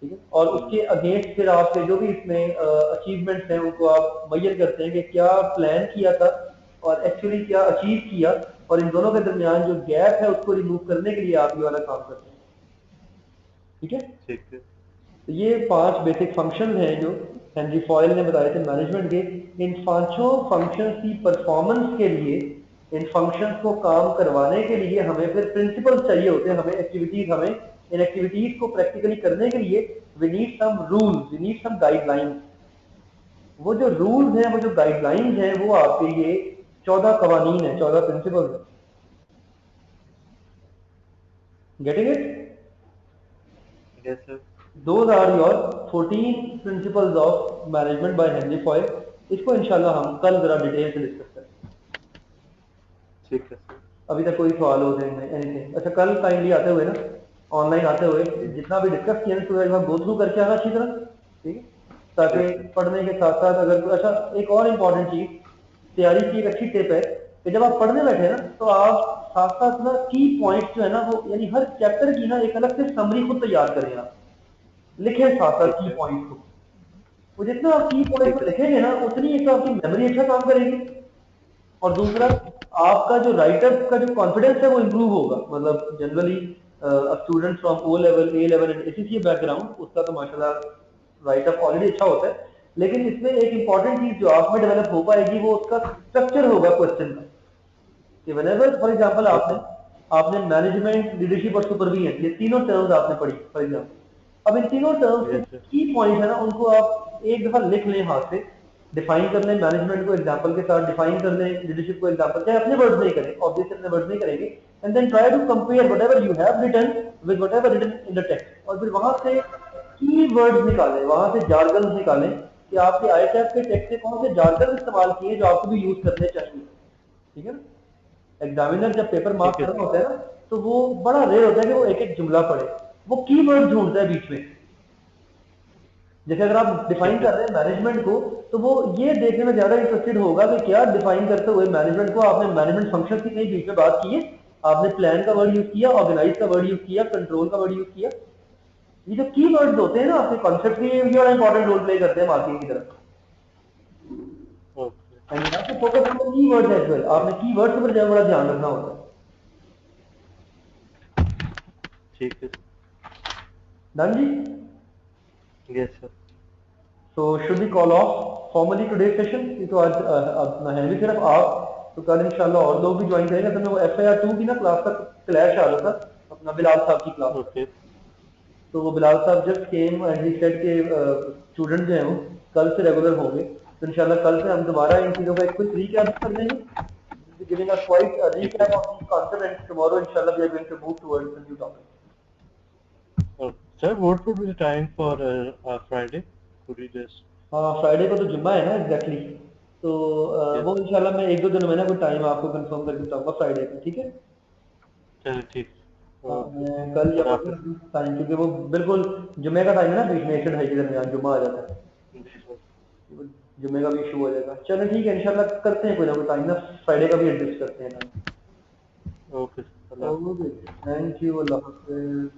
ठीक है, और उसके अगेंस्ट फिर आपके जो भी इसमें अचीवमेंट्स हैं उनको आप मेजर करते हैं कि क्या प्लान किया था और एक्चुअली क्या अचीव किया, और इन दोनों के दरमियान जो गैप है उसको रिमूव करने के लिए आप ये वाला काम करते हैं। ठीक है, ठीक है। तो ये 5 बेसिक फंक्शन हैं जो हेनरी फॉयल ने बताए थे मैनेजमेंट के। इन 5 फंक्शंस की परफॉर्मेंस के लिए, इन फंक्शंस को काम करवाने के लिए हमें फिर प्रिंसिपल्स चाहिए होते हैं, हमें एक्टिविटीज, हमें इन एक्टिविटीज को प्रैक्टिकली करने के लिए we need some rules, we need some guidelines. वो जो रूल्स हैं, वो जो गाइडलाइंस हैं, वो आपके ये 14 कवानीन है, 14 प्रिंसिपल्स है। Getting it? Yes sir. Those are your 14 principles of management by Henry Foyle। इसको इंशाल्लाह हम कल जरा डिटेल से डिस्कस करें। ठीक है सर। अभी तक कोई सवाल हो जाए एनीथिंग? अच्छा, कल काइंडली आते हुए ना, ऑनलाइन आते हुए जितना भी डिस्कस किया ना, एक बार गो थ्रू करके आना अच्छी तरह, ठीक है, ताकि पढ़ने के साथ साथ अगर। अच्छा, एक और इम्पॉर्टेंट चीज, तैयारी की एक अच्छी टिप है कि जब आप पढ़ने बैठे ना, तो आप साथ साथ ना की पॉइंट्स जो है ना, वो यानी हर चैप्टर की ना एक अलग से समरी खुद तैयार करें आप, लिखें साथ साथ की पॉइंट को। वो जितना आप की पॉइंट को लिखेंगे ना, उतनी एक तो आपकी मेमोरी अच्छा काम करेगी, और दूसरा आपका जो राइटअप का जो कॉन्फिडेंस है वो इम्प्रूव होगा। मतलब generally student from O level, A level and ACCA background, उसका तो माशाल्लाह राइटअप ऑलरेडी अच्छा होता है, लेकिन इसमें एक इंपॉर्टेंट चीज जो आप में डेवलप हो पाएगी, वो उसका स्ट्रक्चर होगा क्वेश्चन का। कि व्हेनेवर फॉर एग्जांपल आपने मैनेजमेंट, लीडरशिप और सुपरविजन, ये तीनों टर्म्स आपने पढ़ी फॉर एग्जांपल, अब इन तीनों टर्म्स के की पॉइंट है ना, उनको आप एक दफा लिख लें हाथ से, डिफाइन कर लें मैनेजमेंट को एग्जांपल के साथ, डिफाइन कर लें लीडरशिप को एग्जांपल, चाहे अपने वर्ड्स में ही करें, ऑब्वियसली अपने वर्ड्स में ही करेंगे, and then try to compare whatever you have written with whatever written in the text, और फिर वहां से की वर्ड्स निकालें, वहां से जार्गन निकालें कि आपके आईटैप के टेक्स्ट से कौन से जार्गन इस्तेमाल किए जो आपको भी यूज करने चाहिए। ठीक है ना, एग्जामिनर जब पेपर मार्क कर रहा होता है ना, तो वो बड़ा रेयर होता है कि वो एक एक जुमला पढ़े, वो कीवर्ड ढूंढता है बीच में। जैसे अगर आप डिफाइन कर रहे हैं मैनेजमेंट को, तो वो ये देखने में ज्यादा इंटरेस्टेड होगा कि क्या डिफाइन करते हुए मैनेजमेंट को आपने मैनेजमेंट फंक्शन की कहीं बीच में बात की है, आपने प्लान का वर्ड यूज किया, ऑर्गेनाइज का वर्ड यूज किया, कंट्रोल का वर्ड यूज किया। ये जो की वर्ड्स होते हैं ना आपके कॉन्सेप्ट के, ये बड़ा इंपॉर्टेंट रोल प्ले करते हैं मार्किंग की तरफ। And you have to focus on the keywords as well, आपने कीवर्ड्स पर ज्यादा बड़ा ध्यान रखना होता है। ठीक है डन जी? Yes sir. So should we call off formally today's session? तो आज अपना है भी सिर्फ आप, तो कल इंशाल्लाह और लोग भी ज्वाइन करेंगे। तो मैं वो FIR2 की ना क्लास का क्लैश आ रहा था अपना बिलाल साहब की क्लास। ओके। तो वो बिलाल साहब just came and he said के स्टूडेंट जो हैं वो कल से रेगुलर होंगे, तो इंशाल्लाह कल से हम दोबारा इन चीज़ों का एक क्विक रीकैप कर देंगे। be giving us quite a recap of these concepts, and tomorrow, inshallah, we are going to move towards the new topic. Sir, what would be the time for Friday? Could you just? Friday को तो जुम्मा है ना एग्जैक्टली, तो वो इंशाल्लाह मैं 1-2 दिन में ना कोई टाइम आपको कंफर्म करके बताऊंगा फ्राइडे को, ठीक है? चलिए ठीक। मैं कल या परसों टाइम, क्योंकि वो बिल्कुल जुम्मे का टाइम है ना, बीच में 1 से 2:30 के दरमियान जुम्मा आ जाता है, जुम्मे का भी इशू हो जाएगा। चलो ठीक है, इंशाल्लाह करते हैं कोई ना कोई टाइम ना, फ्राइडे का भी एडजस्ट करते हैं ना। ओके, थैंक यू, अल्लाह हाफ़िज़।